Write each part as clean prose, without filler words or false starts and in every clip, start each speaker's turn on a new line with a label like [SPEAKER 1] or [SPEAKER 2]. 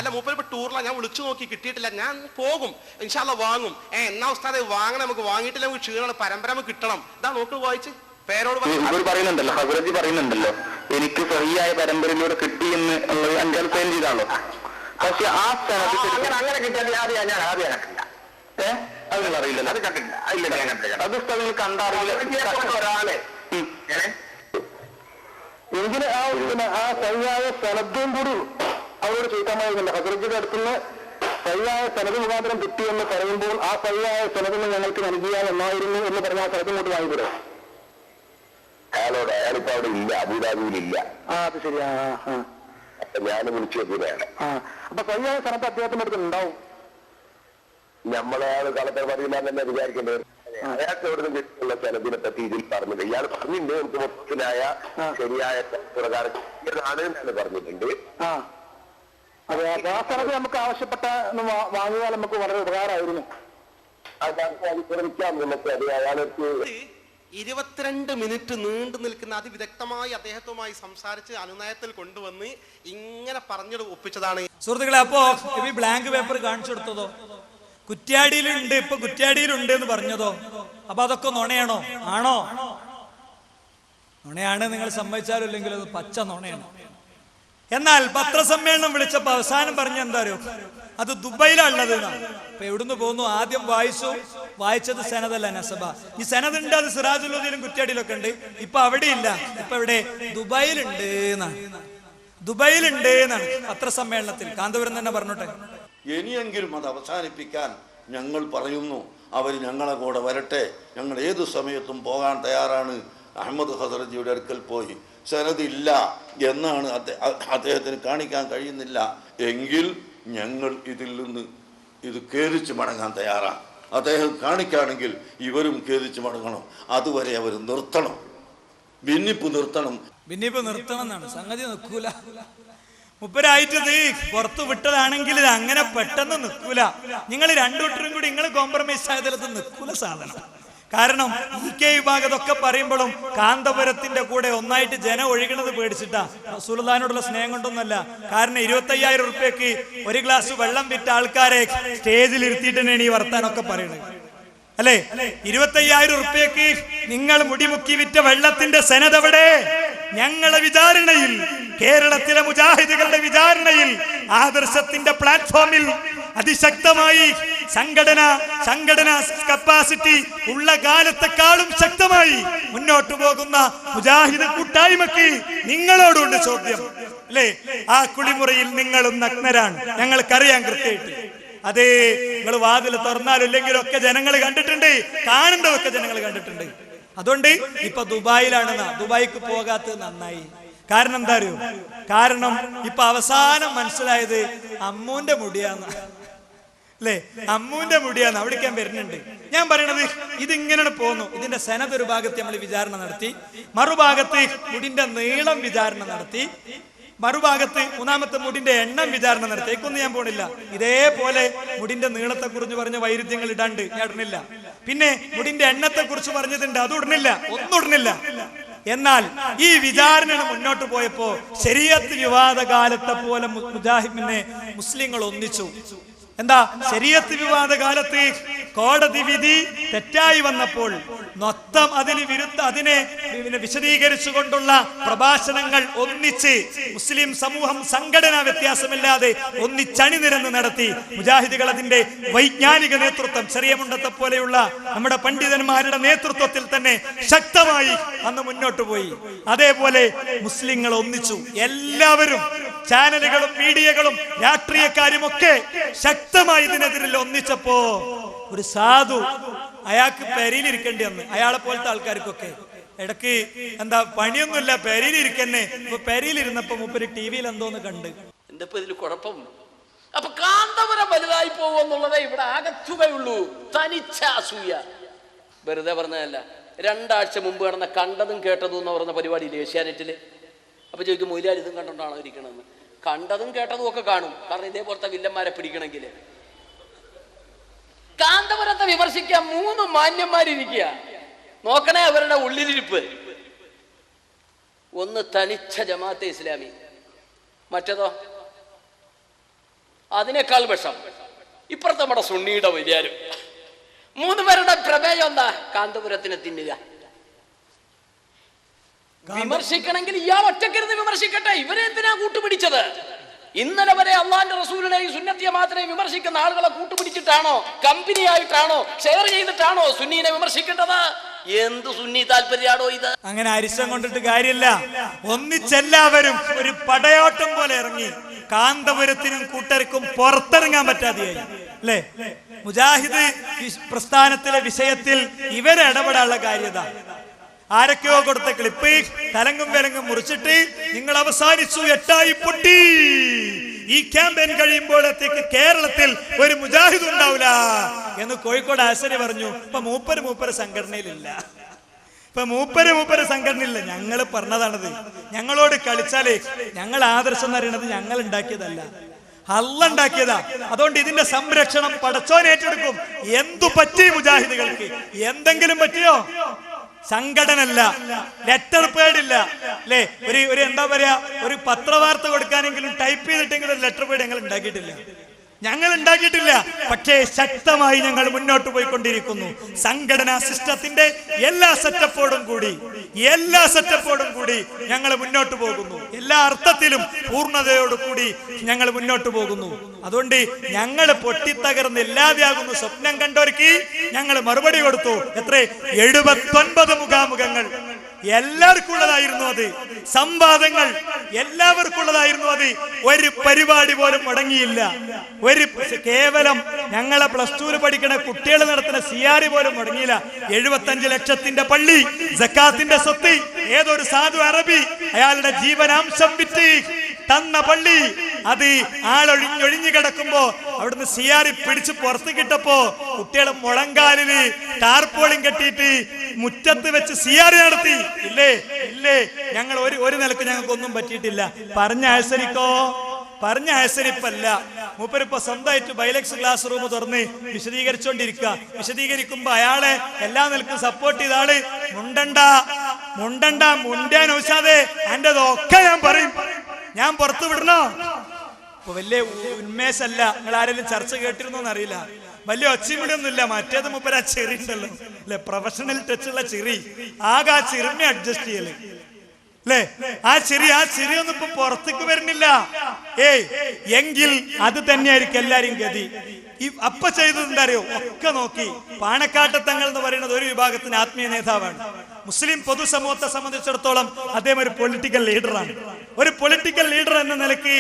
[SPEAKER 1] അല്ല മൂപ്പര് ഇപ്പൊ ടൂറിലാണ്, ഞാൻ വിളിച്ചു നോക്കി കിട്ടിയിട്ടില്ല, ഞാൻ പോകും ഇൻഷാ അല്ലാഹ് വാങ്ങും. എന്നാ ഉസ്താദെ വാങ്ങണം, നമുക്ക് വാങ്ങിയിട്ടില്ല നമുക്ക് ക്ഷീണമാണ്, പരമ്പര കിട്ടണം. ഇതാ നോക്ക് വായിച്ച് പേരോട്
[SPEAKER 2] പറയുന്നുണ്ടല്ലോ, ഹസ്രജി പറയുന്നുണ്ടല്ലോ എനിക്ക് സഹിയായ പരമ്പരയിലൂടെ കിട്ടിയെന്ന് ഉള്ളത് 5 പേര് ചെയ്താണല്ലോ. പക്ഷെ ആ അങ്ങനെ കിട്ടിയത് അതൊന്നും അറിയില്ലല്ലോ, അത് കണ്ടില്ല. അത് നിങ്ങൾ കണ്ടറിയില്ല ഒരാളെ എങ്കിലും ആ സഹിയായ സ്ഥലത്തും കൂടി അവരോട് ചോദിക്കാമായിരുന്നില്ല. ഹസ്രജിയുടെ അടുത്തുനിന്ന് സഹിയായ സ്ഥലത്ത് മുഖാന്തരം കിട്ടിയെന്ന് പറയുമ്പോൾ ആ സഹിയായ സ്ഥലത്തിന് ഞങ്ങൾക്ക് നൽകിയാൽ എന്നായിരുന്നു എന്ന് പറഞ്ഞാൽ ആ സ്ഥലത്തും കൂടി വാങ്ങിക്കൂടെ? അയാളോട് അയാളിപ്പോ അവിടെ ഇല്ല, അബുദാബിയിലില്ല. അത് ശരിയാ, ഞാൻ വിളിച്ചു നോക്കിയതാണ്. അപ്പൊ സഹിയായ സ്ഥലത്ത് അദ്ദേഹത്തിന്റെ അടുത്ത് ഉണ്ടാവും. നമ്മളയാൾ കളക്ടർ പറയില്ല തന്നെ വിചാരിക്കേണ്ടത്. അയാൾക്ക് എവിടെ നിന്ന് കിട്ടിയുള്ള സ്ഥലത്തിനെ പറ്റി ഇതിൽ പറഞ്ഞില്ല. ഇയാൾ പറഞ്ഞിട്ടുണ്ട് നമുക്ക് മൊത്തത്തിലായ ശരിയായ പ്രകാരം എന്നാണ് പറഞ്ഞിട്ടുണ്ട്. അതെ, ആ സ്ഥലത്ത് നമുക്ക് ആവശ്യപ്പെട്ട വാങ്ങിയാൽ നമുക്ക് വളരെ ഉപകാരമായിരുന്നു. ശ്രമിക്കാം നമുക്ക്. അത് അയാൾക്ക്
[SPEAKER 1] 22 മിനിറ്റ് നീണ്ടു നിൽക്കുന്ന അതിവിദഗ്ധമായി അദ്ദേഹത്തുമായി സംസാരിച്ച് അനുനയത്തിൽ കൊണ്ടുവന്ന് ഇങ്ങനെ പറഞ്ഞിട്ട് ഒപ്പിച്ചതാണ്.
[SPEAKER 3] സുഹൃത്തുക്കളെ, അപ്പോ ഈ ബ്ലാങ്ക് പേപ്പർ കാണിച്ചു കൊടുത്തതോ കുറ്റ്യാടിയിലുണ്ട്, ഇപ്പൊ കുറ്റ്യാടിയിലുണ്ട് എന്ന് പറഞ്ഞതോ, അപ്പൊ അതൊക്കെ നുണയാണോ? ആണോ? നുണയാണ്. നിങ്ങൾ സമ്മതിച്ചാലും ഇല്ലെങ്കിലും അത് പച്ച നുണയാണ്. എന്നാൽ പത്രസമ്മേളനം വിളിച്ചപ്പോ അവസാനം പറഞ്ഞ എന്താ അറിയോ? അത് ദുബൈയിലുള്ളത്. അപ്പൊ എവിടുന്ന് പോകുന്നു? ആദ്യം വായിച്ചത് സനദല്ല, നസബ. ഈ സനദുണ്ട്, അത് സിറാജുലുദ്ദീനും കുറ്റ്യാടിയിലൊക്കെ ഉണ്ട്. ഇപ്പൊ അവിടെ ഇല്ല, ഇപ്പൊ ഇവിടെ ദുബൈയിലുണ്ട് എന്നാണ്. ദുബൈയിലുണ്ട് എന്നാണ് പത്രസമ്മേളനത്തിൽ കാന്തപുരം തന്നെ പറഞ്ഞോട്ടെ.
[SPEAKER 4] ഇനിയെങ്കിലും അത് അവസാനിപ്പിക്കാൻ ഞങ്ങൾ പറയുന്നു. അവർ ഞങ്ങളെ കൂടെ വരട്ടെ, ഞങ്ങൾ ഏതു സമയത്തും പോകാൻ തയ്യാറാണ്. അഹമ്മദ് ഹസ്രജിയുടെ അടുക്കൽ പോയി സനദില്ല എന്നാണ് അദ്ദേഹത്തിന് കാണിക്കാൻ കഴിയുന്നില്ല എങ്കിൽ ഞങ്ങൾ ഇതിൽ നിന്ന് ഇത് ഖേദിച്ച് മടങ്ങാൻ തയ്യാറാണ്. അദ്ദേഹം കാണിക്കുകയാണെങ്കിൽ ഇവരും ഖേദിച്ച് മടങ്ങണം. അതുവരെ അവർ നിർത്തണം, ഭിന്നിപ്പ് നിർത്തണം.
[SPEAKER 3] ഭിന്നിപ്പ് നിർത്തണം എന്നാണ് സംഗതി. നിൽക്കൂല. മുപ്പരായിട്ട് ഇത് പുറത്തു വിട്ടതാണെങ്കിൽ ഇത് അങ്ങനെ പെട്ടെന്ന് നിൽക്കൂല. നിങ്ങൾ രണ്ടുകൂട്ടരും കൂടി നിങ്ങൾ കോംപ്രമൈസ് ആയതിൽ നിൽക്കൂല സാധനം. കാരണം ഈ വിഭാഗത്തൊക്കെ പറയുമ്പോഴും കാന്തപുരത്തിന്റെ കൂടെ ഒന്നായിട്ട് ജനം ഒഴുകണത് പേടിച്ചിട്ടാ. റസൂലുള്ളാഹിനോടുള്ള സ്നേഹം കൊണ്ടൊന്നല്ല. കാരണം 25,000 റുപ്യക്ക് ഒരു ഗ്ലാസ് വെള്ളം വിറ്റ ആൾക്കാരെ സ്റ്റേജിൽ ഇരുത്തിയിട്ടാണ് ഈ വർത്താനൊക്കെ പറയുന്നത്, അല്ലേ? 25,000 റുപ്യക്ക് നിങ്ങൾ മുടിമുക്കി വിറ്റ വെള്ളത്തിന്റെ സനദെവിടെ? ഞങ്ങളെ വിചാരണയിൽ, കേരളത്തിലെ മുജാഹിദുകളുടെ വിചാരണയിൽ, ആദർശത്തിന്റെ പ്ലാറ്റ്ഫോമിൽ അതിശക്തമായി സംഘടന കപ്പാസിറ്റി ഉള്ള കാലത്തെക്കാളും ശക്തമായി മുന്നോട്ടു പോകുന്ന മുജാഹിദ് കൂട്ടായ്മക്ക് നിങ്ങളോടുണ്ട് ചോദ്യം, അല്ലേ? ആ കുളിമുറിയിൽ നിങ്ങളും നഗ്നരാണ്, ഞങ്ങൾക്കറിയാം കൃത്യമായിട്ട്. അതേ, നിങ്ങൾ വാതിൽ തുറന്നാലും ഇല്ലെങ്കിലും ഒക്കെ ജനങ്ങൾ കണ്ടിട്ടുണ്ട്, കാണേണ്ടതൊക്കെ ജനങ്ങൾ കണ്ടിട്ടുണ്ട്. അതുകൊണ്ട് ഇപ്പൊ ദുബായിലാണെന്നാ. ദുബായിക്ക് പോകാത്തത് നന്നായി. കാരണം എന്താ അറിയോ? കാരണം ഇപ്പൊ അവസാനം മനസ്സിലായത് അമ്മൂന്റെ മുടിയാന്ന, അല്ലേ? അമ്മൂന്റെ മുടിയാന്ന് അവിടേക്കാൻ വരുന്നുണ്ട്. ഞാൻ പറയണത് ഇതിങ്ങനെ പോന്നു. ഇതിന്റെ സനദ് ഒരു ഭാഗത്ത് നമ്മൾ വിചാരണ നടത്തി, മറുഭാഗത്ത് മുടിന്റെ നീളം വിചാരണ നടത്തി, മറുഭാഗത്ത് മൂന്നാമത്തെ മുടിന്റെ എണ്ണം വിചാരണ നടത്തി. ഒന്നും ഞാൻ പോണില്ല. ഇതേപോലെ മുടിന്റെ നീളത്തെ കുറിച്ച് പറഞ്ഞ വൈരുദ്ധ്യങ്ങൾ ഇടാണ്ട് ഞാൻ ഇടണില്ല. പിന്നെ മുടിന്റെ എണ്ണത്തെ കുറിച്ച് പറഞ്ഞതുണ്ട്, അത് ഇടണില്ല, ഒന്നും ഇടണില്ല. എന്നാൽ ഈ വിചാരണ മുന്നോട്ട് പോയപ്പോ ശരീഅത്ത് വിവാദ കാലത്തെ പോലെ മുജാഹിദിനെ മുസ്ലിങ്ങൾ ഒന്നിച്ചു. എന്താ? ശരീഅത്ത് വിവാദ കാലത്ത് കോടതി വിധി തെറ്റായി വന്നപ്പോൾ മൊത്തം അതിനെ വിശദീകരിച്ചുകൊണ്ടുള്ള പ്രഭാഷണങ്ങൾ ഒന്നിച്ച് മുസ്ലിം സമൂഹം സംഘടനാ വ്യത്യാസമില്ലാതെ ഒന്നിച്ചണിനിരന്ന് നടത്തി. മുജാഹിദുകൾ അതിന്റെ വൈജ്ഞാനിക നേതൃത്വം ചെറിയ മുണ്ടത്തെ പോലെയുള്ള നമ്മുടെ പണ്ഡിതന്മാരുടെ നേതൃത്വത്തിൽ തന്നെ ശക്തമായി അന്ന് മുന്നോട്ട് പോയി. അതേപോലെ മുസ്ലിങ്ങൾ ഒന്നിച്ചു. എല്ലാവരും, ചാനലുകളും മീഡിയകളും രാഷ്ട്രീയക്കാരും ഒക്കെ ശക്തമായി ഇതിനെതിരിൽ ഒന്നിച്ചപ്പോ ഒരു സാധു, അയാൾക്ക് പെരയിലിരിക്കേണ്ടി വന്നു. അയാളെ പോലത്തെ ആൾക്കാർക്കൊക്കെ ഇടയ്ക്ക് എന്താ പണിയൊന്നുമില്ല, പെരയിലിരിക്കന്നെ. ഇപ്പൊ പെരയിലിരുന്നപ്പോ മൂപ്പര് ടിവിയിൽ എന്തോന്ന് കണ്ട്.
[SPEAKER 5] എന്താ ഇതിൽ കുഴപ്പം? അപ്പൊ കാന്തപുരം വലുതായി പോകുന്നുള്ളതേ ഇവിടെ ആകത്തുകയുള്ളൂ. തനിച്ച അസൂയ. വെറുതെ പറഞ്ഞതല്ല. 2 ആഴ്ച മുമ്പ് നടന്ന കണ്ടതും കേട്ടതും എന്ന് പറയുന്ന പരിപാടിയില്ലേ ഏഷ്യാനെറ്റില്? അപ്പൊ ചോദിക്കും മൊയിലാൽ ഇതും കണ്ടോണ്ടാണോ ഇരിക്കണമെന്ന്. കണ്ടതും കേട്ടതും ഒക്കെ കാണും. കാരണം ഇതേപോലത്തെ വില്ലന്മാരെ പിടിക്കണമെങ്കിൽ കാന്തപുരത്തെ വിമർശിക്കാൻ 3 മാന്യന്മാരിരിക്കുക. നോക്കണേ അവരുടെ ഉള്ളിലിരിപ്പ്. ഒന്ന് തനിച്ച ജമാഅത്തെ ഇസ്ലാമി, മറ്റേതോ അതിനേക്കാൾ വിഷം ഇപ്പുറത്തെ നമ്മുടെ സുന്നിയുടെ വലിയാരും. 3 പേരുടെ പ്രമേയം എന്താ? കാന്തപുരത്തിനെ തിന്നുക. വിമർശിക്കണമെങ്കിൽ ഇയാൾ ഒറ്റക്കിരുന്ന് വിമർശിക്കട്ടെ. ഇവരെന്തിനാ കൂട്ടുപിടിച്ചത്? ഇന്നലെ വരെ അള്ളാന്റെ റസൂലിനെയും സുന്നത്തിയെ മാത്രമേ വിമർശിക്കുന്ന ആളുകളെ കൂട്ടുപിടിച്ചിട്ടാണോ, കമ്പനി ആയിട്ടാണോ, ഷെയർ ചെയ്തിട്ടാണോ സുന്നീനെ വിമർശിക്കേണ്ടത്? എന്ത് സുന്നി താല്പര്യാണോ ഇത്?
[SPEAKER 3] അങ്ങനെ അരിശം കൊണ്ടിട്ട് കാര്യമില്ല. ഒന്നിച്ചെല്ലാവരും ഒരു പടയോട്ടം പോലെ ഇറങ്ങി കാന്തപുരത്തിനും കൂട്ടർക്കും പുറത്തിറങ്ങാൻ പറ്റാതെയായി അല്ലേ? മുജാഹിദ് പ്രസ്ഥാനത്തിലെ വിഷയത്തിൽ ഇവരെ ഇടപെടാനുള്ള കാര്യത. ആരൊക്കെയോ കൊടുത്ത ക്ലിപ്പ് തലങ്ങും വിലങ്ങും മുറിച്ചിട്ട് നിങ്ങൾ അവസാനിച്ചു, എട്ടായി പൊട്ടി, ഈ ക്യാമ്പയിൻ കഴിയുമ്പോഴത്തേക്ക് കേരളത്തിൽ ഒരു മുജാഹിദ് ഉണ്ടാവില്ല എന്ന് കോഴിക്കോട് ആശാരി പറഞ്ഞു. ഇപ്പൊ മൂപ്പര് സംഘടനയിലില്ല. സംഘടനയില്ല. ഞങ്ങൾ പറഞ്ഞതാണത്. ഞങ്ങളോട് കളിച്ചാലേ ഞങ്ങൾ ആദർശം എന്ന് പറയുന്നത് ഞങ്ങൾ ഉണ്ടാക്കിയതല്ല, അള്ളാഹ് ഉണ്ടാക്കിയതാ. അതുകൊണ്ട് ഇതിന്റെ സംരക്ഷണം പടച്ചോൻ ഏറ്റെടുക്കും. എന്തു പറ്റി മുജാഹിദുകൾക്ക്? എന്തെങ്കിലും പറ്റിയോ? സംഘടനല്ല, ലെറ്റർ പേഡില്ല അല്ലേ? ഒരു എന്താ പറയാ, ഒരു പത്രവാർത്ത കൊടുക്കാനെങ്കിലും ടൈപ്പ് ചെയ്തിട്ടെങ്കിലും ഒരു ലെറ്റർ പേഡ് ഞങ്ങൾ ഉണ്ടാക്കിയിട്ടില്ല. പക്ഷേ ശക്തമായി ഞങ്ങൾ മുന്നോട്ട് പോയിക്കൊണ്ടിരിക്കുന്നു. സംഘടനാ സിസ്റ്റത്തിന്റെ എല്ലാ സെറ്റപ്പോടും കൂടി ഞങ്ങൾ മുന്നോട്ട് പോകുന്നു. എല്ലാ അർത്ഥത്തിലും പൂർണ്ണതയോടുകൂടി ഞങ്ങൾ മുന്നോട്ട് പോകുന്നു. അതുകൊണ്ട് ഞങ്ങൾ പൊട്ടിത്തകർന്ന് ഇല്ലാതെയാകുന്നു സ്വപ്നം കണ്ടവർക്ക് ഞങ്ങൾ മറുപടി കൊടുത്തു. എത്ര? 79 മുഖാമുഖങ്ങൾ എല്ലാവർക്കും ഉള്ളതായിരുന്നു. അത് സംവാദങ്ങൾ എല്ലാവർക്കും ഉള്ളതായിരുന്നു. അത് ഒരു പരിപാടി പോലും മുടങ്ങിയില്ല. കേവലം ഞങ്ങളെ +2 പഠിക്കുന്ന കുട്ടികൾ നടത്തുന്ന സിയാരി പോലും മുടങ്ങിയില്ല. 75 ലക്ഷത്തിന്റെ പള്ളി, സക്കാത്തിന്റെ സ്വത്ത്, ഏതൊരു സാധു അറബി അയാളുടെ ജീവനാംശം വിറ്റ് തന്ന പള്ളി, അത് ആളൊഴിഞ്ഞൊഴിഞ്ഞു കിടക്കുമ്പോ അവിടുന്ന് സിയാരി പിടിച്ച് പുറത്ത് കിട്ടപ്പോ കുട്ടികൾ മുളങ്കാലില് ടാർപോളിയും കെട്ടിയിട്ട് മുറ്റത്ത് വെച്ച് സിയാരി നടത്തി. ഇല്ലേ ഞങ്ങൾ ഒരു നിലക്ക് ഞങ്ങൾക്കൊന്നും പറ്റിയിട്ടില്ല. പറഞ്ഞ ആശനിപ്പല്ല. മൂപ്പരിപ്പോ സ്വന്തമായിട്ട് ബൈലക്സ് ക്ലാസ് റൂം തുറന്ന് വിശദീകരിക്കുമ്പോ അയാളെ എല്ലാ നിലക്കും സപ്പോർട്ട് ചെയ്ത ആള് മുണ്ടാൻ ഔഷാദേ എന്റെതൊക്കെ ഞാൻ പറയും, ഞാൻ പുറത്തു വിടണോ? ഇപ്പൊ വലിയ ഉന്മേഷല്ല. നിങ്ങൾ ആരെങ്കിലും ചർച്ച കേട്ടിരുന്നോന്ന് അറിയില്ല. വലിയ ഒച്ചമിടൊന്നുമില്ല. മറ്റേത് മൂപ്പര ചെറി ഉണ്ടല്ലോ അല്ലെ, പ്രൊഫഷണൽ ടച്ചുള്ള ചെറി. ആകെ ആ ചെറിനെ അഡ്ജസ്റ്റ് ചെയ്യല് അല്ലേ? ആ ചെറി ഒന്നും ഇപ്പൊ പുറത്തേക്ക് വരുന്നില്ല. എങ്കിൽ അത് തന്നെയായിരിക്കും എല്ലാരും ഗതി. അപ്പ ചെയ്തത് എന്താ അറിയോ? ഒക്കെ നോക്കി. പാണക്കാട്ടത്തങ്ങൾ എന്ന് പറയുന്നത് ഒരു വിഭാഗത്തിന് ആത്മീയ നേതാവാണ്. മുസ്ലിം പൊതുസമൂഹത്തെ സംബന്ധിച്ചിടത്തോളം അദ്ദേഹം ഒരു പൊളിറ്റിക്കൽ ലീഡറാണ്. ഒരു പൊളിറ്റിക്കൽ ലീഡർ എന്ന നിലയ്ക്ക്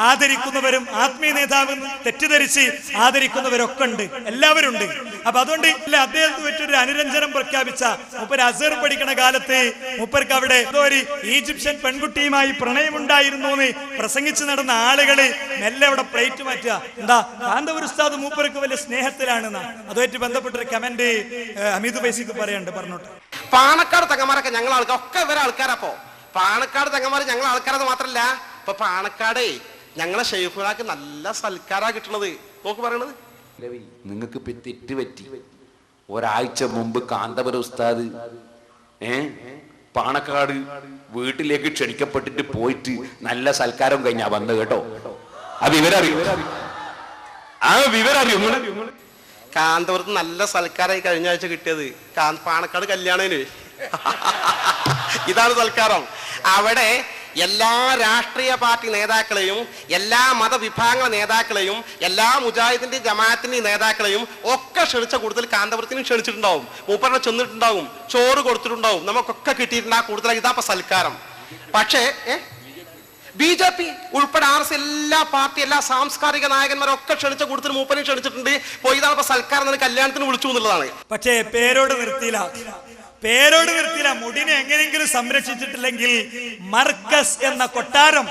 [SPEAKER 3] ആദരിക്കുന്നവരും ആത്മീയ നേതാവ് തെറ്റിദ്ധരിച്ച് ആദരിക്കുന്നവരൊക്കെ ഉണ്ട്, എല്ലാവരും ഉണ്ട്. അപ്പൊ അതുകൊണ്ട് അദ്ദേഹത്തിന് പറ്റൊരു അനുരഞ്ജനം പ്രഖ്യാപിച്ച മൂപ്പര് അസർ പഠിക്കുന്ന കാലത്ത് മൂപ്പർക്ക് അവിടെ ഒരു ഈജിപ്ഷ്യൻ പെൺകുട്ടിയുമായി പ്രണയമുണ്ടായിരുന്നു എന്ന് പ്രസംഗിച്ച് നടന്ന ആളുകള് മെല്ലെ അവിടെ പ്ലേറ്റ് മാറ്റുക. എന്താ? കാന്തപുര ഉസ്താദ് മൂപ്പർക്ക് വലിയ സ്നേഹത്തിലാണെന്നാ. അതുമായിട്ട് ബന്ധപ്പെട്ടൊരു കമന്റ് ഹമീദ് ഫൈസിക്ക് പറഞ്ഞോട്ടെ.
[SPEAKER 1] പാണക്കാട് തങ്ങന്മാരൊക്കെ ഞങ്ങൾ ആൾക്കാർ ഒക്കെ ഇവരെ ആൾക്കാരപ്പോ. പാണക്കാട് തങ്ങന്മാർ ഞങ്ങൾ ആൾക്കാരത് മാത്രല്ല, ഇപ്പൊ പാണക്കാടേ ഞങ്ങളെ ഷെയ്ഖുനാക്ക് നല്ല സൽക്കാരാ കിട്ടണത്. നോക്ക് പറയണത്.
[SPEAKER 6] നിങ്ങൾക്ക് തെറ്റ് പറ്റി. ഒരാഴ്ച മുമ്പ് കാന്തപുര ഉസ്താദ് പാണക്കാട് വീട്ടിലേക്ക് ക്ഷണിക്കപ്പെട്ടിട്ട് പോയിട്ട് നല്ല സൽക്കാരം കഴിഞ്ഞാ വന്ന് കേട്ടോ. ആ വിവരം അറിയോ?
[SPEAKER 1] കാന്തപുരത്ത് നല്ല സൽക്കാരമായി കഴിഞ്ഞ ആഴ്ച കിട്ടിയത്. പാണക്കാട് കല്യാണത്തിന് ഇതാണ് സൽക്കാരം. അവിടെ എല്ലാ രാഷ്ട്രീയ പാർട്ടി നേതാക്കളെയും, എല്ലാ മതവിഭാഗങ്ങളുടെ നേതാക്കളെയും, എല്ലാ മുജാഹിദിന്റെ ജമാഅത്തിന്റെ നേതാക്കളെയും ഒക്കെ ക്ഷണിച്ച കൂടുതൽ കാന്തപുരത്തിനും ക്ഷണിച്ചിട്ടുണ്ടാവും. മൂപ്പറിനെ ചെന്നിട്ടുണ്ടാവും, ചോറ് കൊടുത്തിട്ടുണ്ടാവും, നമുക്കൊക്കെ കിട്ടിയിട്ടുണ്ടാകും കൂടുതൽ. ഇതാ സൽക്കാരം. പക്ഷേ BJP ഉൾപ്പെടെ RS എല്ലാ പാർട്ടി, എല്ലാ സാംസ്കാരിക നായകന്മാരൊക്കെ ക്ഷണിച്ച കൂടുതൽ മൂപ്പനും ക്ഷണിച്ചിട്ടുണ്ട്. പോയി ഇതാണ് സൽക്കാരം, കല്യാണത്തിന് വിളിച്ചു എന്നുള്ളതാണ്.
[SPEAKER 3] പക്ഷേ പേരോട് നിർത്തിയില്ല. മുടിനെ എങ്ങനെയെങ്കിലും സംരക്ഷിച്ചിട്ടില്ലെങ്കിൽ മർക്കസ് എന്ന കൊട്ടാരം,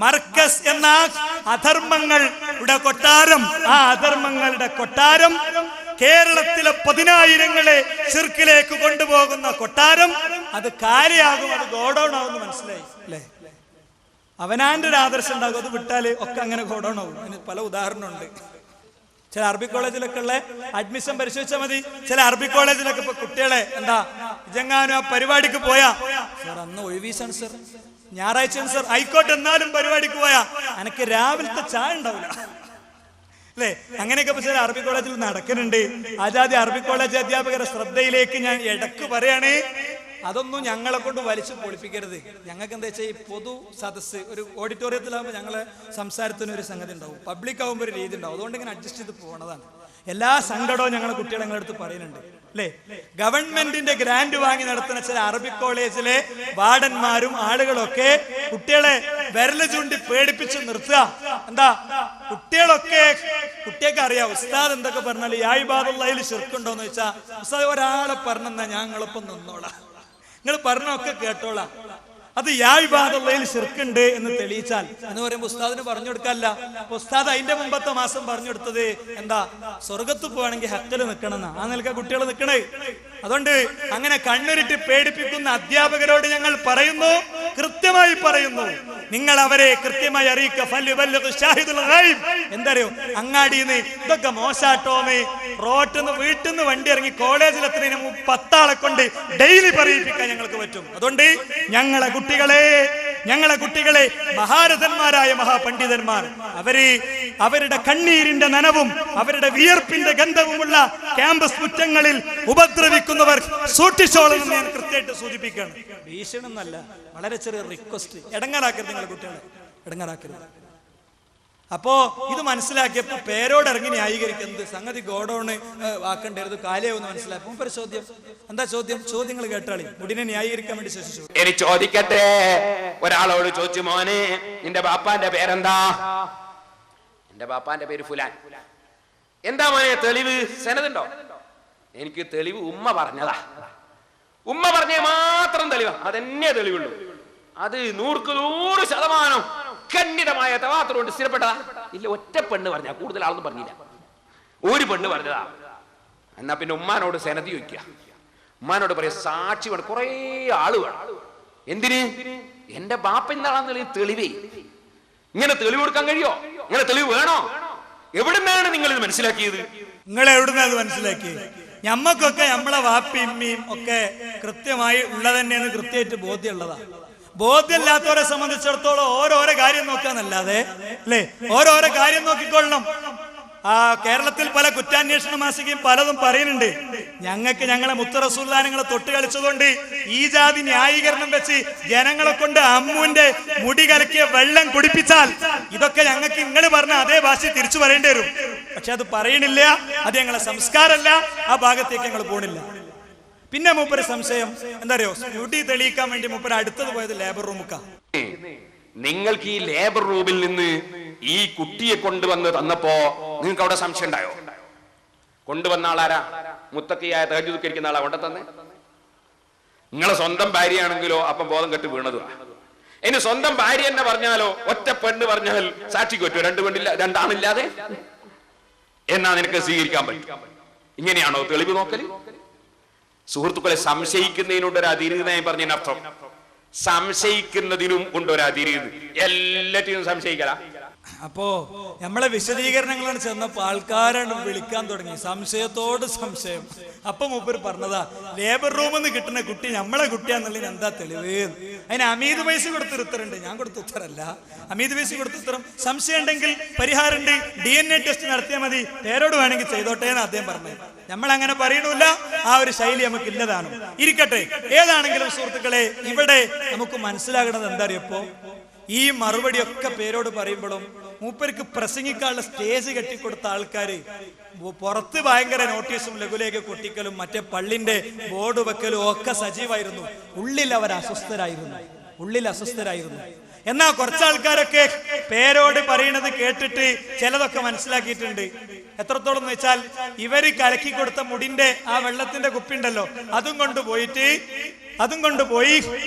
[SPEAKER 3] മർക്കസ് എന്ന അധർമ്മങ്ങളുടെ കൊട്ടാരം, ആ അധർമ്മങ്ങളുടെ കൊട്ടാരം, കേരളത്തിലെ 10,000-ങ്ങളെ ശിർക്കിലേക്ക് കൊണ്ടുപോകുന്ന കൊട്ടാരം, അത് കാലിയാകും, അത് ഗോഡൌൺ ആകുമെന്ന് മനസ്സിലായി അല്ലേ? അവനാന്റെ ഒരു ആദർശം ഉണ്ടാകും, അത് വിട്ടാല് ഒക്കെ അങ്ങനെ ഗോഡൌൺ ആകും. അതിന് പല ഉദാഹരണമുണ്ട്. ചില അറബി കോളേജിലൊക്കെ ഉള്ള അഡ്മിഷൻ പരിശോധിച്ചാൽ മതി. ചില അറബി കോളേജിലൊക്കെ ഇപ്പൊ കുട്ടികളെ എന്താ ഇജങ്ങാനും ആ പരിപാടിക്ക് പോയാ, സാർ അന്ന് ഒഴിവീസാണ് സാർ, ഞായറാഴ്ച സർ ആയിക്കോട്ടെ, എന്നാലും പരിപാടിക്ക് പോയാ എനിക്ക് രാവിലത്തെ ചായ ഉണ്ടാവില്ല അല്ലേ? അങ്ങനെയൊക്കെ ചില അറബി കോളേജിൽ നടക്കുന്നുണ്ട്. ആജാദി അറബി കോളേജ് അധ്യാപകരുടെ ശ്രദ്ധയിലേക്ക് ഞാൻ ഇടക്ക് പറയാണ്, അതൊന്നും ഞങ്ങളെ കൊണ്ട് വലിച്ചു പൊളിപ്പിക്കരുത്. ഞങ്ങൾക്ക് എന്താ വെച്ചാൽ ഈ പൊതു സദസ്സ് ഒരു ഓഡിറ്റോറിയത്തിലാകുമ്പോൾ ഞങ്ങളെ സംസാരത്തിന് ഒരു സംഗതി ഉണ്ടാവും, പബ്ലിക് ആകുമ്പോൾ ഒരു രീതി ഉണ്ടാവും. അതുകൊണ്ട് ഇങ്ങനെ അഡ്ജസ്റ്റ് ചെയ്ത് പോകണതാണ്. എല്ലാ സങ്കടവും ഞങ്ങളെ കുട്ടികളെ ഞങ്ങളുടെ അടുത്ത് പറയുന്നുണ്ട് അല്ലേ? ഗവൺമെന്റിന്റെ ഗ്രാന്റ് വാങ്ങി നടത്തുന്ന ചില അറബിക് കോളേജിലെ വാർഡന്മാരും ആളുകളൊക്കെ കുട്ടികളെ വിരല് ചൂണ്ടി പേടിപ്പിച്ച് നിർത്തുക. എന്താ കുട്ടിയൊക്കെ അറിയാം ഉസ്താദ് എന്തൊക്കെ പറഞ്ഞാല് യാ ഇബാദുള്ളഹിൽ ശിർക്കുണ്ടോന്ന് വെച്ചാൽ ഉസ്താദ് ഒരാളെ പറഞ്ഞെന്നാ ഞങ്ങളിപ്പം നിന്നോളാം, നിങ്ങൾ പറഞ്ഞൊക്കെ കേട്ടോളാം. അത് യാ ഇബാദുള്ളഹിൽ ശിർക്കുണ്ട് എന്ന് തെളിയിച്ചാൽ എന്ന് പറയുമ്പോൾ ഉസ്താദിന് പറഞ്ഞു കൊടുക്കാല്ല. ഉസ്താദ് അതിന്റെ മുമ്പത്തെ മാസം പറഞ്ഞു കൊടുത്തത് എന്താ, സ്വർഗത്ത് പോവാണെങ്കിൽ ഹക്കല് നിൽക്കണം എന്നാ. ആ നിലക്ക കുട്ടികൾ നിൽക്കണേ. അതുകൊണ്ട് അങ്ങനെ കണ്ണുരുട്ടി പേടിപ്പിക്കുന്ന അധ്യാപകരോട് ഞങ്ങൾ പറയുന്നു, കൃത്യമായി പറയുന്നു, നിങ്ങൾ അവരെ കൃത്യമായി അറിയിക്കുക. എന്തറിയോ, അങ്ങാടിന്ന് ഇതൊക്കെ മോശാട്ടോന്ന് റോട്ടിന്ന് വീട്ടിൽ നിന്ന് വണ്ടി ഇറങ്ങി കോളേജിലെത്തുന്നതിന് 10 ആളെ കൊണ്ട് ഡെയിലി പറയിപ്പിക്കാൻ ഞങ്ങൾക്ക് പറ്റും. അതുകൊണ്ട് ഞങ്ങളെ കുട്ടികളെ മഹാരഥന്മാരായ മഹാപണ്ഡിതന്മാർ അവരുടെ കണ്ണീരിന്റെ നനവും അവരുടെ വിയർപ്പിന്റെ ഗന്ധവുമുള്ള ക്യാമ്പസ് മുറ്റങ്ങളിൽ ഉപദ്രവിക്കുന്നവർ സൂക്ഷിച്ചോളെന്ന് ഞാൻ കൃത്യമായിട്ട് സൂചിപ്പിക്കുകയാണ്. ഭീഷണമൊന്നല്ല, വളരെ ചെറിയ റിക്വസ്റ്റ്. ഇടങ്ങാറാക്കരുത്, നിങ്ങളെ കുട്ടികളെ ഇടങ്ങാറാക്കരുത്. അപ്പോ ഇത് മനസ്സിലാക്കിയപ്പോ പേരോട് ഇറങ്ങി ന്യായീകരിക്കുന്നത് സംഗതി ഗോഡൌണ് ആക്കേണ്ടത് കാലയാവെന്ന് മനസ്സിലായപ്പോ ഒരു ചോദ്യം. എന്താ ചോദ്യങ്ങൾ കേട്ടാളി, മുടിനെ ന്യായീകരിക്കാൻ വേണ്ടി ശേഷിച്ചു.
[SPEAKER 6] ഇനി ചോദിക്കട്ടെ, ഒരാളോട് ചോദിച്ചു, മോനെ നിന്റെ ബാപ്പാന്റെ പേരെന്താ? എന്റെ ബാപ്പാന്റെ പേര് ഫുലാൻ. എന്താ മോനെ തെളിവ്? സനതുണ്ടോ? എനിക്ക് തെളിവ് ഉമ്മ പറഞ്ഞതാ. ഉമ്മ പറഞ്ഞേ മാത്രം തെളിവാ, അതെന്നെ തെളിവുള്ളൂ. അത് 100% ഖണ്ഡിതമായ തവാത്തുറുകൊണ്ട് സ്ഥിരപ്പെട്ടതാ. ഇല്ല, ഒറ്റ പെണ്ണ് പറഞ്ഞ, കൂടുതൽ ആളൊന്നും പറഞ്ഞില്ല, ഒരു പെണ്ണ് പറഞ്ഞതാ. എന്നാ പിന്നെ ഉമ്മാനോട് സനതി ചോദിക്കുക. ഉമ്മാനോട് പറയാ സാക്ഷി വേണം, കുറെ ആള് വേണം. എന്തിന്? എന്റെ ബാപ്പ എന്താണെന്നുള്ള തെളിവേ. ഇങ്ങനെ തെളിവ് കൊടുക്കാൻ കഴിയോ? ഇങ്ങനെ തെളിവ് വേണോ? എവിടുന്നാണ് നിങ്ങൾ ഇത് മനസ്സിലാക്കിയത്?
[SPEAKER 3] നിങ്ങൾ എവിടുന്നാ ഇത് മനസ്സിലാക്കിയത്? ഞമ്മക്കൊക്കെ നമ്മളെ വാപ്പിയും ഒക്കെ കൃത്യമായി ഉള്ളതന്നെയെന്ന് കൃത്യമായിട്ട് ബോധ്യമുള്ളതാ. ബോധ്യമില്ലാത്തവരെ സംബന്ധിച്ചിടത്തോളം ഓരോരോ കാര്യം നോക്കാന്നല്ലാതെ അല്ലേ, ഓരോരോ കാര്യം നോക്കിക്കൊള്ളണം. കേരളത്തിൽ പല കുറ്റാന്വേഷണ മാസികയും പലതും പറയുന്നുണ്ട്. ഞങ്ങളെ മുത്ത് റസൂലുള്ളാഹിനെ തൊട്ട് കളിച്ചതുകൊണ്ട് ഈ ജാതി ന്യായീകരണം വെച്ച് ജനങ്ങളെ കൊണ്ട് അമ്മുവിന്റെ മുടി കലക്കിയ വെള്ളം കുടിപ്പിച്ചാൽ ഇതൊക്കെ ഞങ്ങൾക്ക് നിങ്ങൾ പറഞ്ഞ അതേ ഭാഷ തിരിച്ചു പറയേണ്ടി വരും. പക്ഷെ അത് പറയണില്ല, അത് ഞങ്ങളെ സംസ്കാരമല്ല, ആ ഭാഗത്തേക്ക് ഞങ്ങൾ പോണില്ല. പിന്നെ മൂപ്പര് സംശയം എന്താ അറിയോ, ഡ്യൂട്ടി തെളിയിക്കാൻ വേണ്ടി മൂപ്പര് അടുത്തത് പോയത് ലേബർ റൂമുക്കാ.
[SPEAKER 6] നിങ്ങൾക്ക് ഈ ലേബർ റൂമിൽ നിന്ന് ഈ കുട്ടിയെ കൊണ്ടുവന്ന് തന്നപ്പോ നിങ്ങൾക്ക് അവിടെ സംശയം ഉണ്ടായോ? കൊണ്ടുവന്ന ആളാരാ? മുത്തക്കിയായ തഹജ്ജുദിരിക്കുന്ന ആളാ കൊണ്ടു തന്നെ. നിങ്ങളെ സ്വന്തം ഭാര്യയാണെങ്കിലോ അപ്പം ബോധം കെട്ട് വീണതുവാ. ഇനി സ്വന്തം ഭാര്യ തന്നെ പറഞ്ഞാലോ, ഒറ്റ പെണ്ണ് പറഞ്ഞാൽ സാക്ഷിക്ക് പറ്റുമോ? 2 പെണ്ണില്ല, 2 ആണില്ലാതെ എന്നാ നിനക്ക് സ്വീകരിക്കാൻ പറ്റും? ഇങ്ങനെയാണോ തെളിവ് നോക്കല്? സുഹൃത്തുക്കളെ, സംശയിക്കുന്നതിനുണ്ട് ഒരു അതിരുന്നായി പറഞ്ഞതിനർത്ഥം സംശയിക്കുന്നതിനും കൊണ്ടൊരു അതിരുന്ന്. എല്ലാറ്റിനും സംശയിക്കല.
[SPEAKER 3] അപ്പോ നമ്മളെ വിശദീകരണങ്ങളാണ് ചെന്നപ്പോ ആൾക്കാരാണ് വിളിക്കാൻ തുടങ്ങി, സംശയത്തോട് സംശയം. അപ്പൊ മൂപ്പര് പറഞ്ഞതാ, ലേബർ റൂമിൽ നിന്ന് കിട്ടുന്ന കുട്ടി നമ്മളെ കുട്ടിയാന്നുള്ളതിന് എന്താ തെളിവ്? അതിന് അമീത് പൈസ കൊടുത്ത ഉത്തരണ്ട്, ഞാൻ കൊടുത്ത ഉത്തരല്ല, അമീത് പൈസ കൊടുത്ത ഉത്തരം. സംശയം ഉണ്ടെങ്കിൽ പരിഹാരമുണ്ട്, DNA ടെസ്റ്റ് നടത്തിയാൽ മതി, പേരോട് വേണമെങ്കിൽ ചെയ്തോട്ടെ എന്ന് അദ്ദേഹം പറഞ്ഞു. നമ്മൾ അങ്ങനെ പറയണില്ല, ആ ഒരു ശൈലി നമുക്ക് ഇല്ലതാണ്. ഇരിക്കട്ടെ, ഏതാണെങ്കിലും സുഹൃത്തുക്കളെ, ഇവിടെ നമുക്ക് മനസ്സിലാകണത് എന്താ അറിയപ്പോ, ഈ മറുപടിയൊക്കെ പേരോട് പറയുമ്പോഴും മൂപ്പർക്ക് പ്രസംഗിക്കാനുള്ള സ്റ്റേജ് കെട്ടിക്കൊടുത്ത ആൾക്കാര് പുറത്ത് ഭയങ്കര നോട്ടീസും ലഘുലേഖ കൊട്ടിക്കലും മറ്റേ പള്ളിന്റെ ബോർഡ് വെക്കലും ഒക്കെ സജീവായിരുന്നു. ഉള്ളിൽ അവർ അസ്വസ്ഥരായിരുന്നു. എന്നാ കുറച്ചാൾക്കാരൊക്കെ പേരോട് പറയുന്നത് കേട്ടിട്ട് ചിലതൊക്കെ മനസ്സിലാക്കിയിട്ടുണ്ട്. എത്രത്തോളം എന്ന് വെച്ചാൽ, ഇവര് കലക്കി കൊടുത്ത മുടിന്റെ ആ വെള്ളത്തിന്റെ കുപ്പിണ്ടല്ലോ, അതും കൊണ്ടുപോയി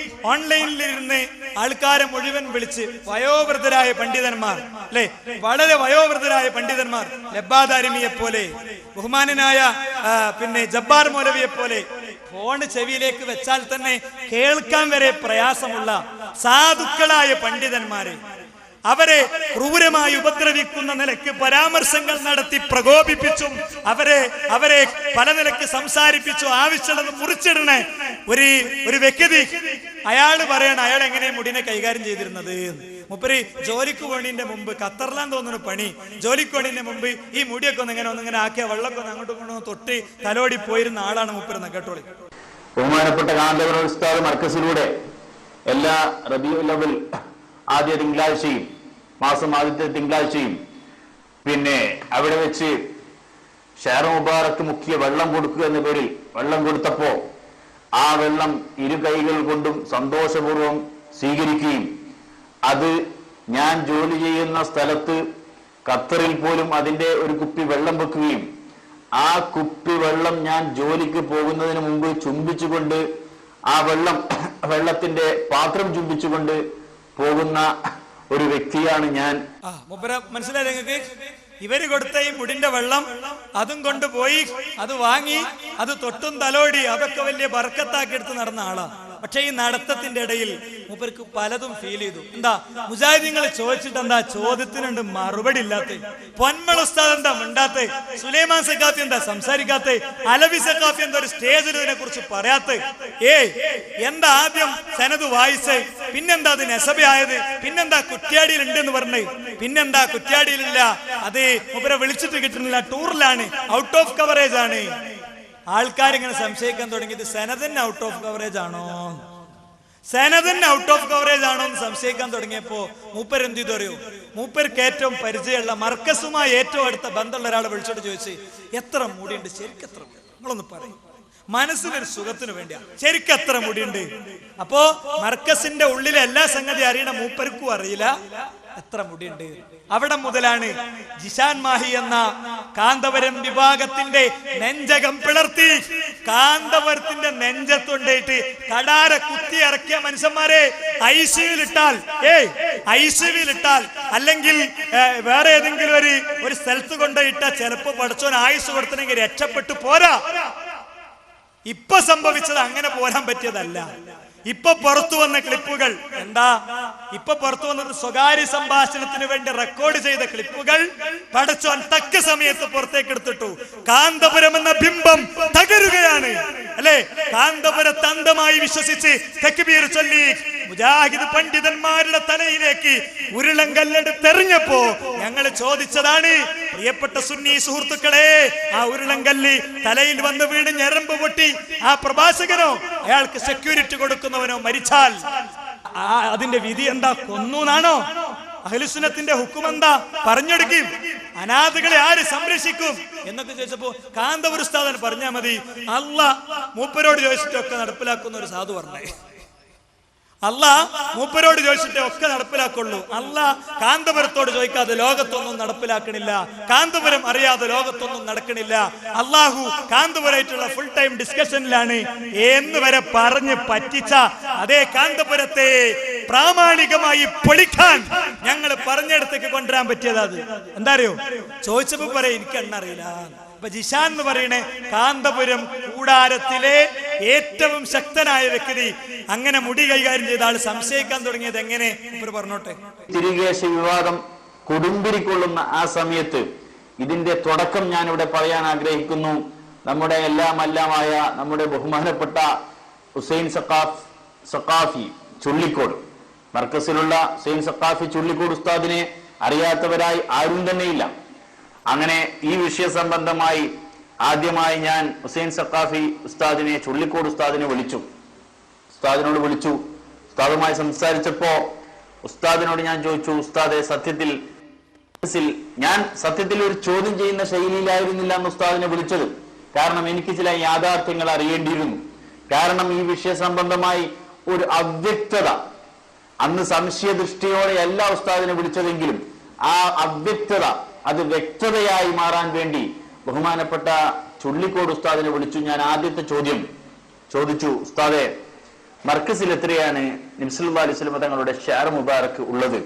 [SPEAKER 3] ഓൺലൈനിലിരുന്ന് ആൾക്കാരെ മുഴുവൻ വിളിച്ച് വയോവൃദ്ധരായ പണ്ഡിതന്മാർ, അല്ലെ, വളരെ വയോവൃദ്ധരായ പണ്ഡിതന്മാർ, ലബ്ബാദാരിമിയെ പോലെ, ബഹുമാനനായ ജബ്ബാർ മൗലവിയെ പോലെ ഫോണ് ചെവിയിലേക്ക് വെച്ചാൽ തന്നെ കേൾക്കാൻ വരെ പ്രയാസമുള്ള സാധുക്കളായ പണ്ഡിതന്മാരെ അവരെ ക്രൂരമായി ഉപദ്രവിക്കുന്ന നിലയ്ക്ക് പരാമർശങ്ങൾ നടത്തി പ്രകോപിപ്പിച്ചും അവരെ പല നിലയ്ക്ക് സംസാരിപ്പിച്ചു ആവശ്യമുള്ളത് മുറിച്ചിടണേ ഒരു വ്യക്തി അയാൾ പറയണം അയാൾ എങ്ങനെ മുടിനെ കൈകാര്യം ചെയ്തിരുന്നത്. മുപ്പര് ജോലിക്ക് പോണീന്റെ മുമ്പ് ഖത്തറിലാന്ന് തോന്നുന്നു പണി. ജോലിക്ക് പോണീന്റെ മുമ്പ് ഈ മുടിയൊക്കെ ഒന്നിങ്ങനെ ആക്കിയ വെള്ളമൊക്കെ ഒന്ന് അങ്ങോട്ടും ഇങ്ങോട്ടും തൊട്ട് തലോടി പോയിരുന്ന ആളാണ് മുപ്പര്. കേട്ടോളി.
[SPEAKER 7] ബഹുമാനപ്പെട്ട കാന്തപുര ഉസ്താദ് മർക്കസിലൂടെ എല്ലാ റബീഉൽ അവ്വൽ ആദ്യ തിങ്കളാഴ്ചയും മാസം ആദ്യത്തെ തിങ്കളാഴ്ചയും പിന്നെ അവിടെ വെച്ച് ഷെയർ മുബാറക്ക് മുഖ്യ വെള്ളം കൊടുക്കുക എന്ന പേരിൽ വെള്ളം കൊടുത്തപ്പോ ആ വെള്ളം ഇരു കൈകൾ കൊണ്ടും സന്തോഷപൂർവ്വം സ്വീകരിക്കുകയും അത് ഞാൻ ജോലി ചെയ്യുന്ന സ്ഥലത്ത് ഖത്തറിൽ പോലും അതിന്റെ ഒരു കുപ്പി വെള്ളം വെക്കുകയും ആ കുപ്പി വെള്ളം ഞാൻ ജോലിക്ക് പോകുന്നതിന് മുമ്പ് ചുംബിച്ചുകൊണ്ട് ആ വെള്ളത്തിന്റെ പാത്രം ചുംബിച്ചുകൊണ്ട് പോകുന്ന ഒരു വ്യക്തിയാണ് ഞാൻ.
[SPEAKER 3] മനസ്സിലായി നിങ്ങൾക്ക്? ഇവര് കൊടുത്ത ഈ മുടിന്റെ വെള്ളം അതും കൊണ്ടുപോയി അത് വാങ്ങി അത് തൊട്ടും തലോടി അതൊക്കെ വലിയ ബർക്കത്താക്കി എടുത്ത് നടന്ന ആളാണ്. പക്ഷെ ഈ നടത്തത്തിന്റെ ഇടയിൽ മൂപ്പർക്ക് പലതും ഫീൽ ചെയ്തു. എന്താ മുജാഹിദീങ്ങൾ ചോദിച്ചിട്ട് എന്താ ചോദ്യത്തിനുണ്ട് മറുപടി ഇല്ലാത്ത? പൊന്മൾ ഉസ്താദ് എന്താ മിണ്ടാത്ത? സുലൈമാൻ സഖാഫി എന്താ സംസാരിക്കാത്ത? അലവി സഖാഫി എന്താ ഒരു സ്റ്റേജിൽ ഇതിനെ കുറിച്ച് പറയാത്ത? എന്താ ആദ്യം സനത് വായിച്ച് പിന്നെന്താ അത് നെസബയായത്? പിന്നെന്താ കുറ്റ്യാടിയിൽ ഉണ്ടെന്ന് പറഞ്ഞ് പിന്നെന്താ കുറ്റ്യാടിയിലില്ല? അത് മൂപ്പരെ വിളിച്ചിട്ട് കിട്ടുന്നില്ല, ടൂറിലാണ്, ഔട്ട് ഓഫ് കവറേജ് ആണ്. ആൾക്കാരിങ്ങനെ സംശയിക്കാൻ തുടങ്ങിയത് സനദിന് ഔട്ട് ഓഫ് കവറേജ് ആണോ എന്ന് സംശയിക്കാൻ തുടങ്ങിയപ്പോ മൂപ്പർ എന്ത് ചെയ്തു അറിയോ? മൂപ്പർക്ക് ഏറ്റവും പരിചയമുള്ള മർക്കസുമായി ഏറ്റവും അടുത്ത ബന്ധമുള്ള ഒരാളെ വിളിച്ചോട്ട് ചോദിച്ച് എത്ര മുടിയുണ്ട് ശരിക്കും? എത്ര നിങ്ങളൊന്ന് പറയും, മനസ്സിനൊരു സുഖത്തിന് വേണ്ടിയാ. ശരിക്കും എത്ര മുടിയുണ്ട്? അപ്പോ മർക്കസിന്റെ ഉള്ളിലെ എല്ലാ സംഗതി അറിയണ മൂപ്പർക്കും അറിയില്ല എത്ര മുടിയുണ്ട്. അവിടെ മുതലാണ് ജിഷാൻ മാഹി എന്ന കാന്തപുരം വിഭാഗത്തിന്റെ നെഞ്ചകം പിളർത്തി കാന്തപുരത്തിന്റെ നെഞ്ചത്തുണ്ടായിട്ട് കടാര കുത്തി ഇറക്കിയ മനുഷ്യന്മാരെ ഐസിയുവിലിട്ടാൽ അല്ലെങ്കിൽ വേറെ ഏതെങ്കിലും ഒരു സ്ഥലത്ത് കൊണ്ടുപോയിട്ട ചിലപ്പോ പഠിച്ചോൻ ആയുസ് കൊടുത്തനെങ്കിൽ രക്ഷപ്പെട്ടു പോരാ. ഇപ്പൊ സംഭവിച്ചത് അങ്ങനെ പോരാൻ പറ്റിയതല്ല. ഇപ്പൊ പുറത്തു വന്ന ക്ലിപ്പുകൾ എന്താ? ഇപ്പൊ പുറത്തു വന്നത് സ്വകാര്യ സംഭാഷണത്തിന് വേണ്ടി റെക്കോർഡ് ചെയ്ത ക്ലിപ്പുകൾ പടച്ചോൻ തക്ക സമയത്ത് പുറത്തേക്ക് എടുത്തിട്ടു. കാന്തപുരം എന്ന ബിംബം തകരുകയാണ് അല്ലെ? കാന്തപുരത്തെ അന്ധമായി വിശ്വസിച്ച് തക്ബീർ ചൊല്ലി മുജാഹിദ് പണ്ഡിതന്മാരുടെ തലയിലേക്ക് ഉരുളങ്കല്ലെടുത്തെറിഞ്ഞപ്പോ ഞങ്ങൾ ചോദിച്ചതാണ്, പ്രിയപ്പെട്ട സുന്നി സുഹൃത്തുക്കളെ, ആ ഉരുളങ്കല്ല് തലയിൽ വന്ന് വീണ് ഞരമ്പ് പൊട്ടി ആ പ്രഭാഷകനോ അയാൾക്ക് സെക്യൂരിറ്റി കൊടുക്കുന്നവനോ മരിച്ചാൽ അതിന്റെ വിധി എന്താ? കൊന്നുന്നാണോ? അഹ്ലുസുന്നത്തിന്റെ ഹുക്കും എന്താ? പറഞ്ഞെടുക്കും. അനാഥകളെ ആര് സംരക്ഷിക്കും എന്നൊക്കെ ചോദിച്ചപ്പോ കാന്തപുര ഉസ്താദൻ പറഞ്ഞാൽ മതി, അല്ലാഹ് മൂപ്പരോട് ചോദിച്ചിട്ടൊക്കെ നടപ്പിലാക്കുന്ന ഒരു സാധു പറഞ്ഞേ. അല്ലാഹ് മൂപ്പരോട് ചോദിച്ചിട്ടേ ഒക്കെ നടപ്പിലാക്കുള്ളൂ. അല്ലാഹ് കാന്തപുരത്തോട് ചോദിക്കാതെ ലോകത്തൊന്നും നടപ്പിലാക്കണില്ല. കാന്തപുരം അറിയാതെ ലോകത്തൊന്നും നടക്കണില്ല. അള്ളാഹു കാന്തപുരമായിട്ടുള്ള ഫുൾ ടൈം ഡിസ്കഷനിലാണ് എന്ന് വരെ പറഞ്ഞ് പറ്റിച്ച അതേ കാന്തപുരത്തെ പ്രാമാണികമായി പൊളിക്കാൻ ഞങ്ങൾ പറഞ്ഞിടത്തേക്ക് കൊണ്ടുവരാൻ പറ്റിയത് അത് എന്താ അറിയോ? ചോദിച്ചപ്പോ പറയാം എനിക്ക് എണ്ണറിയില്ല. അപ്പൊ ജിഷാൻ എന്ന് പറയണേ കാന്തപുരം കൂടാരത്തിലെ ഏറ്റവും ശക്തനായ വ്യക്തി. അങ്ങനെ മുടി കൈകാര്യം ചെയ്ത ആൾ സംശയിക്കാൻ തുടങ്ങിയത് എങ്ങനെ പറഞ്ഞോട്ടെ.
[SPEAKER 7] തിരികേശ വിവാദം കൊടുമ്പിരിക്കൊള്ളുന്ന ആ സമയത്ത് ഇതിന്റെ തുടക്കം ഞാൻ ഇവിടെ പറയാൻ ആഗ്രഹിക്കുന്നു. നമ്മുടെ എല്ലാമായ നമ്മുടെ ബഹുമാനപ്പെട്ട ഹുസൈൻ സഖാഫി ചുള്ളിക്കോട്, മർക്കസിലുള്ള ഹുസൈൻ സഖാഫി ചുള്ളിക്കോട് ഉസ്താദിനെ അറിയാത്തവരായി ആരും തന്നെയില്ല. അങ്ങനെ ഈ വിഷയ സംബന്ധമായി ആദ്യമായി ഞാൻ ഹുസൈൻ സഖാഫി ഉസ്താദിനെ ചുള്ളിക്കോട് ഉസ്താദിനോട് വിളിച്ചു. ഉസ്താദുമായി സംസാരിച്ചപ്പോ ഉസ്താദിനോട് ഞാൻ ചോദിച്ചു, ഉസ്താദെ ഞാൻ സത്യത്തിൽ ഒരു ചോദ്യം ചെയ്യുന്ന ശൈലിയിലായിരുന്നില്ല എന്ന് ഉസ്താദിനെ വിളിച്ചത്. കാരണം എനിക്ക് ചില യാഥാർത്ഥ്യങ്ങൾ അറിയേണ്ടിയിരുന്നു. കാരണം ഈ വിഷയ സംബന്ധമായി ഒരു അവ്യക്തത, അന്ന് സംശയദൃഷ്ടിയോടെ എല്ലാ ഉസ്താദിനെ വിളിച്ചതെങ്കിലും ആ അവ്യക്തത അത് വ്യക്തതയായി മാറാൻ വേണ്ടി ബഹുമാനപ്പെട്ട ചുള്ളിക്കോട് ഉസ്താദിനെ വിളിച്ചു. ഞാൻ ആദ്യത്തെ ചോദ്യം ചോദിച്ചു, ഉസ്താദെ, മർക്കസിൽ എത്രയാണ് നബി സല്ലല്ലാഹു അലൈഹി വസല്ലം തങ്ങളുടെ ഷെയർ മുബാറക്ക് ഉള്ളത്?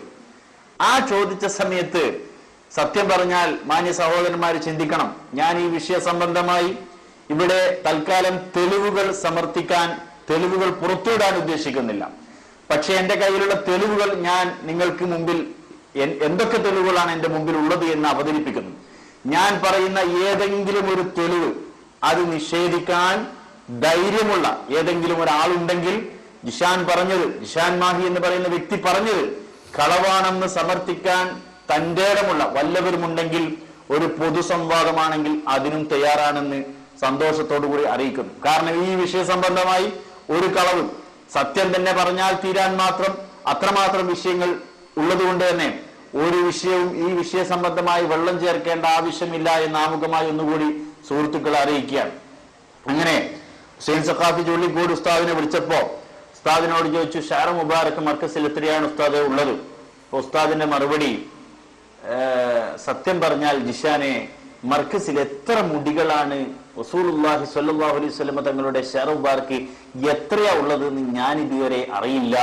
[SPEAKER 7] ആ ചോദിച്ച സമയത്ത് സത്യം പറഞ്ഞാൽ മാന്യ സഹോദരന്മാർ ചിന്തിക്കണം, ഞാൻ ഈ വിഷയ സംബന്ധമായി ഇവിടെ തൽക്കാലം തെളിവുകൾ പുറത്തുവിടാൻ ഉദ്ദേശിക്കുന്നില്ല. പക്ഷെ എന്റെ കയ്യിലുള്ള തെളിവുകൾ ഞാൻ നിങ്ങൾക്ക് മുമ്പിൽ എന്തൊക്കെ തെളിവുകളാണ് എന്റെ മുമ്പിൽ ഉള്ളത് എന്ന് അവതരിപ്പിക്കുന്നു. ഞാൻ പറയുന്ന ഏതെങ്കിലും ഒരു തെളിവ് അത് നിഷേധിക്കാൻ ധൈര്യമുള്ള ഏതെങ്കിലും ഒരാളുണ്ടെങ്കിൽ ജിഷാൻ മാഹി എന്ന് പറയുന്ന വ്യക്തി പറഞ്ഞത് കളവാണെന്ന് സമർത്ഥിക്കാൻ തന്റെ ഇടമുള്ള വല്ലവരുമുണ്ടെങ്കിൽ ഒരു പൊതുസംവാദമാണെങ്കിൽ അതിനും തയ്യാറാണെന്ന് സന്തോഷത്തോടു കൂടി അറിയിക്കുന്നു. കാരണം ഈ വിഷയ സംബന്ധമായി ഒരു കളവും സത്യം തന്നെ പറഞ്ഞാൽ തീരാൻ അത്രമാത്രം വിഷയങ്ങൾ ഉള്ളതുകൊണ്ട് തന്നെ ഒരു വിഷയവും ഈ വിഷയ സംബന്ധമായി വെള്ളം ചേർക്കേണ്ട ആവശ്യമില്ല എന്ന് ആമുഖമായി ഒന്നുകൂടി സുഹൃത്തുക്കളെ അറിയിക്കുകയാണ്. അങ്ങനെ ഹുസൈൻ സഖാഫി ചുള്ളിക്കോട് ഉസ്താദിനെ വിളിച്ചപ്പോ ഉസ്താദിനോട് ചോദിച്ചു, ഷാറ മുബാറക്ക് മർക്കസിൽ എത്രയാണ് ഉസ്താദ് ഉള്ളത്? ഉസ്താദിന്റെ മറുപടി, സത്യം പറഞ്ഞാൽ ജിഷാനെ, മർക്കസിൽ എത്ര മുടികളാണ് റസൂലുള്ളാഹി സ്വല്ലല്ലാഹു അലൈഹി വസല്ലം തങ്ങളുടെ ഷാറ മുബാറക്ക് എത്രയാ ഉള്ളതെന്ന് ഞാൻ ഇതുവരെ അറിയില്ല.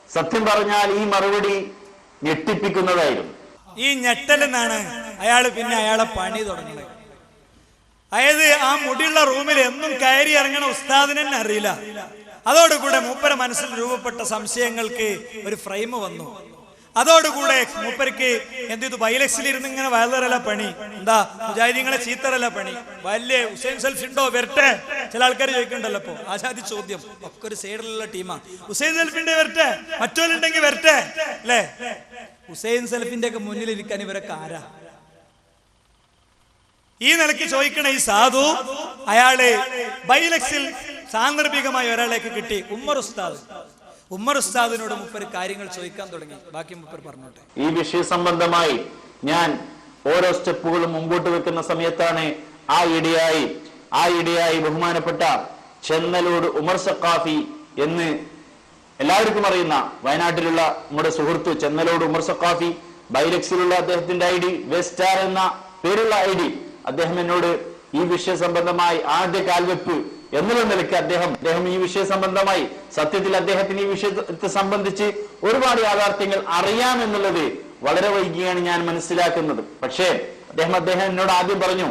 [SPEAKER 7] സത്യം പറഞ്ഞാൽ ഈ മറുപടി ഞെട്ടിപ്പിക്കുന്നതായിരുന്നു.
[SPEAKER 3] ഈ ഞെട്ടലെന്നാണ് അയാളെ പണി തുടങ്ങുന്നത്. അതായത് ആ മുടിയുള്ള റൂമിൽ എന്നും കയറി ഇറങ്ങണ ഉസ്താദിനെ തന്നെ അറിയില്ല. അതോടുകൂടെ മൂപ്പര മനസ്സിൽ രൂപപ്പെട്ട സംശയങ്ങൾക്ക് ഒരു ഫ്രെയിം വന്നു. അതോടുകൂടെ മൂപ്പർക്ക് എന്ത് ബൈലക്സിൽ ഇരുന്ന് ഇങ്ങനെ വയലറല്ല പണി, എന്താ മുജാഹിദീങ്ങളെ ചീത്തറല്ല പണി, വലിയ ഹുസൈൻ സെൽഫി ഉണ്ടോ വരട്ടെ. ചില ആൾക്കാർ ചോദിക്കണ്ടല്ലോ ഇപ്പൊ ആശാദി ചോദ്യം, ഒക്കെ ഒരു സൈഡിലുള്ള ടീമാ. ഹുസൈൻ സെൽഫിന്റെ വരട്ടെ, മറ്റോലുണ്ടെങ്കിൽ വരട്ടെ അല്ലേ. ഹുസൈൻ സെൽഫിന്റെ ഒക്കെ മുന്നിൽ ഇരിക്കാൻ ഇവരൊക്കെ ആരാ? ഈ നിലയ്ക്ക് ചോദിക്കണ ഈ സാധു അയാള് ബൈലക്സിൽ സാന്ദർഭികമായി ഒരാളേക്ക് കിട്ടി, ഉമ്മർ ഉസ്താദിനോട് മുപ്പര് കാര്യങ്ങൾ ചോദിക്കാൻ തുടങ്ങി. ബാക്കി മുപ്പര് പറഞ്ഞോട്ടെ.
[SPEAKER 7] ഈ വിഷയ സംബന്ധമായി ഞാൻ ഓരോ സ്റ്റെപ്പുകളും മുമ്പോട്ട് വെക്കുന്ന സമയത്താണ് ആ ഇടയായി ബഹുമാനപ്പെട്ട ചെന്നലോട് ഉമർ സഖാഫി എന്ന് എല്ലാവർക്കും അറിയുന്ന വയനാട്ടിലുള്ള നമ്മുടെ സുഹൃത്ത് ചെന്നലോട് ഉമർ സഖാഫി, ബൈലക്സിലുള്ള അദ്ദേഹത്തിന്റെ ID വെസ്റ്റാർ എന്ന പേരുള്ള ID, അദ്ദേഹം എന്നോട് ഈ വിഷയ സംബന്ധമായി ആദ്യ കാൽവെപ്പ് എന്നുള്ള നിലയ്ക്ക് അദ്ദേഹം ഈ വിഷയ സംബന്ധമായി സത്യത്തിൽ അദ്ദേഹത്തിന് ഈ വിഷയത്തെ സംബന്ധിച്ച് ഒരുപാട് യാഥാർത്ഥ്യങ്ങൾ അറിയാമെന്നുള്ളത് വളരെ വൈകിയാണ് ഞാൻ മനസ്സിലാക്കുന്നത്. പക്ഷേ അദ്ദേഹം എന്നോട് ആദ്യം പറഞ്ഞു,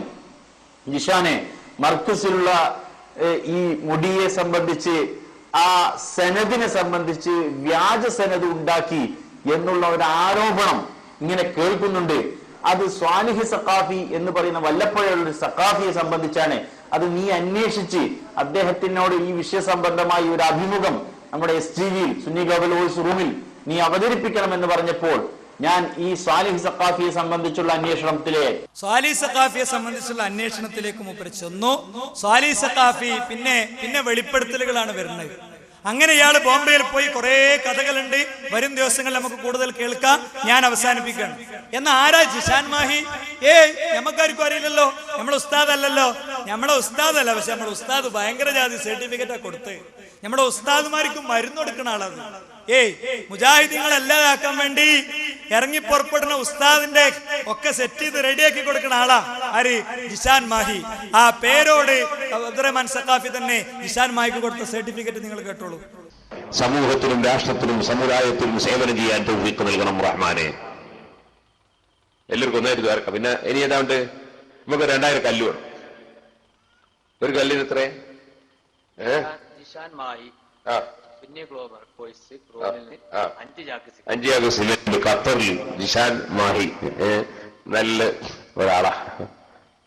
[SPEAKER 7] ജിഷാനെ, മർക്കസിലുള്ള ഈ മുടിയെ സംബന്ധിച്ച് ആ സനദിനെ സംബന്ധിച്ച് വ്യാജ സനദ് ഉണ്ടാക്കി എന്നുള്ള ഒരു ആരോപണം ഇങ്ങനെ കേൾക്കുന്നുണ്ട്. അത് സ്വാലിഹ് സഖാഫി എന്ന് പറയുന്ന വല്ലപ്പോഴുള്ള ഒരു സഖാഫിയെ സംബന്ധിച്ചാണ്. അത് നീ അന്വേഷിച്ച് അദ്ദേഹത്തിനോട് ഈ വിഷയ സംബന്ധമായി ഒരു അഭിമുഖം നമ്മുടെ STVയിൽ സുന്നി ഗ്ലോബൽ വോയിസ് റൂമിൽ നീ അവതരിപ്പിക്കണമെന്ന് പറഞ്ഞപ്പോൾ ഞാൻ ഈ സ്വാലിഹ് സഖാഫിയെ സംബന്ധിച്ചുള്ള
[SPEAKER 3] അന്വേഷണത്തിലേക്ക് മൂപ്പര് ചെന്നു. സ്വാലിഹ് സഖാഫി പിന്നെ വെളിപ്പെടുത്തലുകളാണ് വരുന്നത്. അങ്ങനെ ഇയാൾ ബോംബെയിൽ പോയി കുറെ കഥകളുണ്ട്, വരും ദിവസങ്ങളിൽ നമുക്ക് കൂടുതൽ കേൾക്കാം. ഞാൻ അവസാനിപ്പിക്കണം. എന്നാ ആരാ ജിഷാൻ മാഹി? നമുക്കാർക്കും അറിയില്ലല്ലോ, നമ്മളെ ഉസ്താദല്ലല്ലോ. നമ്മളെ ഉസ്താദല്ല, പക്ഷെ നമ്മളെ ഉസ്താദ് ഭയങ്കര ജാതി സർട്ടിഫിക്കറ്റാ കൊടുത്ത്. നമ്മുടെ ഉസ്താദ്മാർക്കും മരുന്ന് കൊടുക്കുന്ന ആളാണ്. മുജാഹിദീങ്ങളെല്ലാതാക്കാൻ വേണ്ടി ഇറങ്ങി പുറപ്പെടുന്ന ഉസ്താദിന്റെ ഒക്കെ സെറ്റ് ചെയ്ത് റെഡിയാക്കി കൊടുക്കുന്ന ആളാ ആര്? ജിഷാൻ മാഹി. ആ പേരോട് അബ്ദുറഹ്മാൻ സഖാഫി തന്നെ ജിഷാൻ മാഹിക്ക് കൊടുത്ത സർട്ടിഫിക്കറ്റ് നിങ്ങൾ കേട്ടോളൂ.
[SPEAKER 8] സമൂഹത്തിലും രാഷ്ട്രത്തിലും സമുദായത്തിലും സേവനം ചെയ്യാൻ തൗഫീഖ് നൽകണം റഹ്മാനെ. എല്ലാവർക്കും ഒന്നായിരുന്നു ചേർക്കാം. പിന്നെ ഇനി ഏതാണ്ട് നമുക്ക് 2000 കല്ല് വേണം. ഒരു കല്ലിന് എത്ര?
[SPEAKER 9] ജിഷാൻ മാഹി ഗ്ലോബൽ 5 ചാക്ക്
[SPEAKER 8] സിമെന്റ് ഖത്തറിൽ ജിഷാൻ മാഹി നല്ല ഒരാളാ.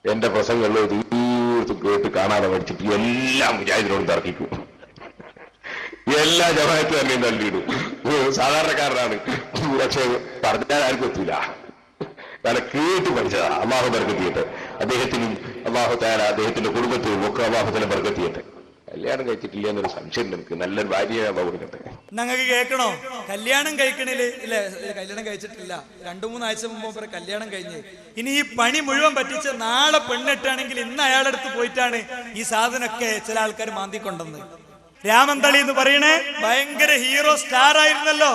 [SPEAKER 8] എന്റെ പ്രസംഗങ്ങളിൽ തീർത്തും കേട്ട് കാണാതെ പഠിച്ചിട്ട് എല്ലാ മുജാഹിദിനോടും തർക്കിക്കും, എല്ലാ ജമാഅത്ത് തന്നെയും തള്ളിയിടും. സാധാരണക്കാരനാണ്, പക്ഷെ പറഞ്ഞാൽ ആർക്കും എത്തൂല. കാരണം കേട്ട് പഠിച്ചതാ. അള്ളാഹു ബർക്കത്തിയിട്ട് അദ്ദേഹത്തിനും അള്ളാഹു താല അദ്ദേഹത്തിന്റെ കുടുംബത്തിനും ഒക്കെ അള്ളാഹു താല ബർക്കത്തിയിട്ട്. കല്യാണം കഴിച്ചിട്ടില്ല എന്നൊരു സംശയം എനിക്ക്. നല്ലൊരു ഭാര്യയെ കൊടുക്കട്ടെ.
[SPEAKER 3] ഞങ്ങൾക്ക് കേൾക്കണോ? കല്യാണം കഴിക്കണില്ലേ? ഇല്ല, കല്യാണം കഴിച്ചിട്ടില്ല. 2-3 ആഴ്ച മുമ്പ് കല്യാണം കഴിഞ്ഞ്. ഇനി ഈ പണി മുഴുവൻ പറ്റിച്ച് നാളെ പെണ്ണിട്ടാണെങ്കിൽ ഇന്ന് അയാളുടെ അടുത്ത് പോയിട്ടാണ് ഈ സാധനമൊക്കെ ചില ആൾക്കാർ മാന്തിക്കൊണ്ടെന്ന്. രാമന്തളി എന്ന് പറയണേ ഭയങ്കര ഹീറോ സ്റ്റാർ ആയിരുന്നല്ലോ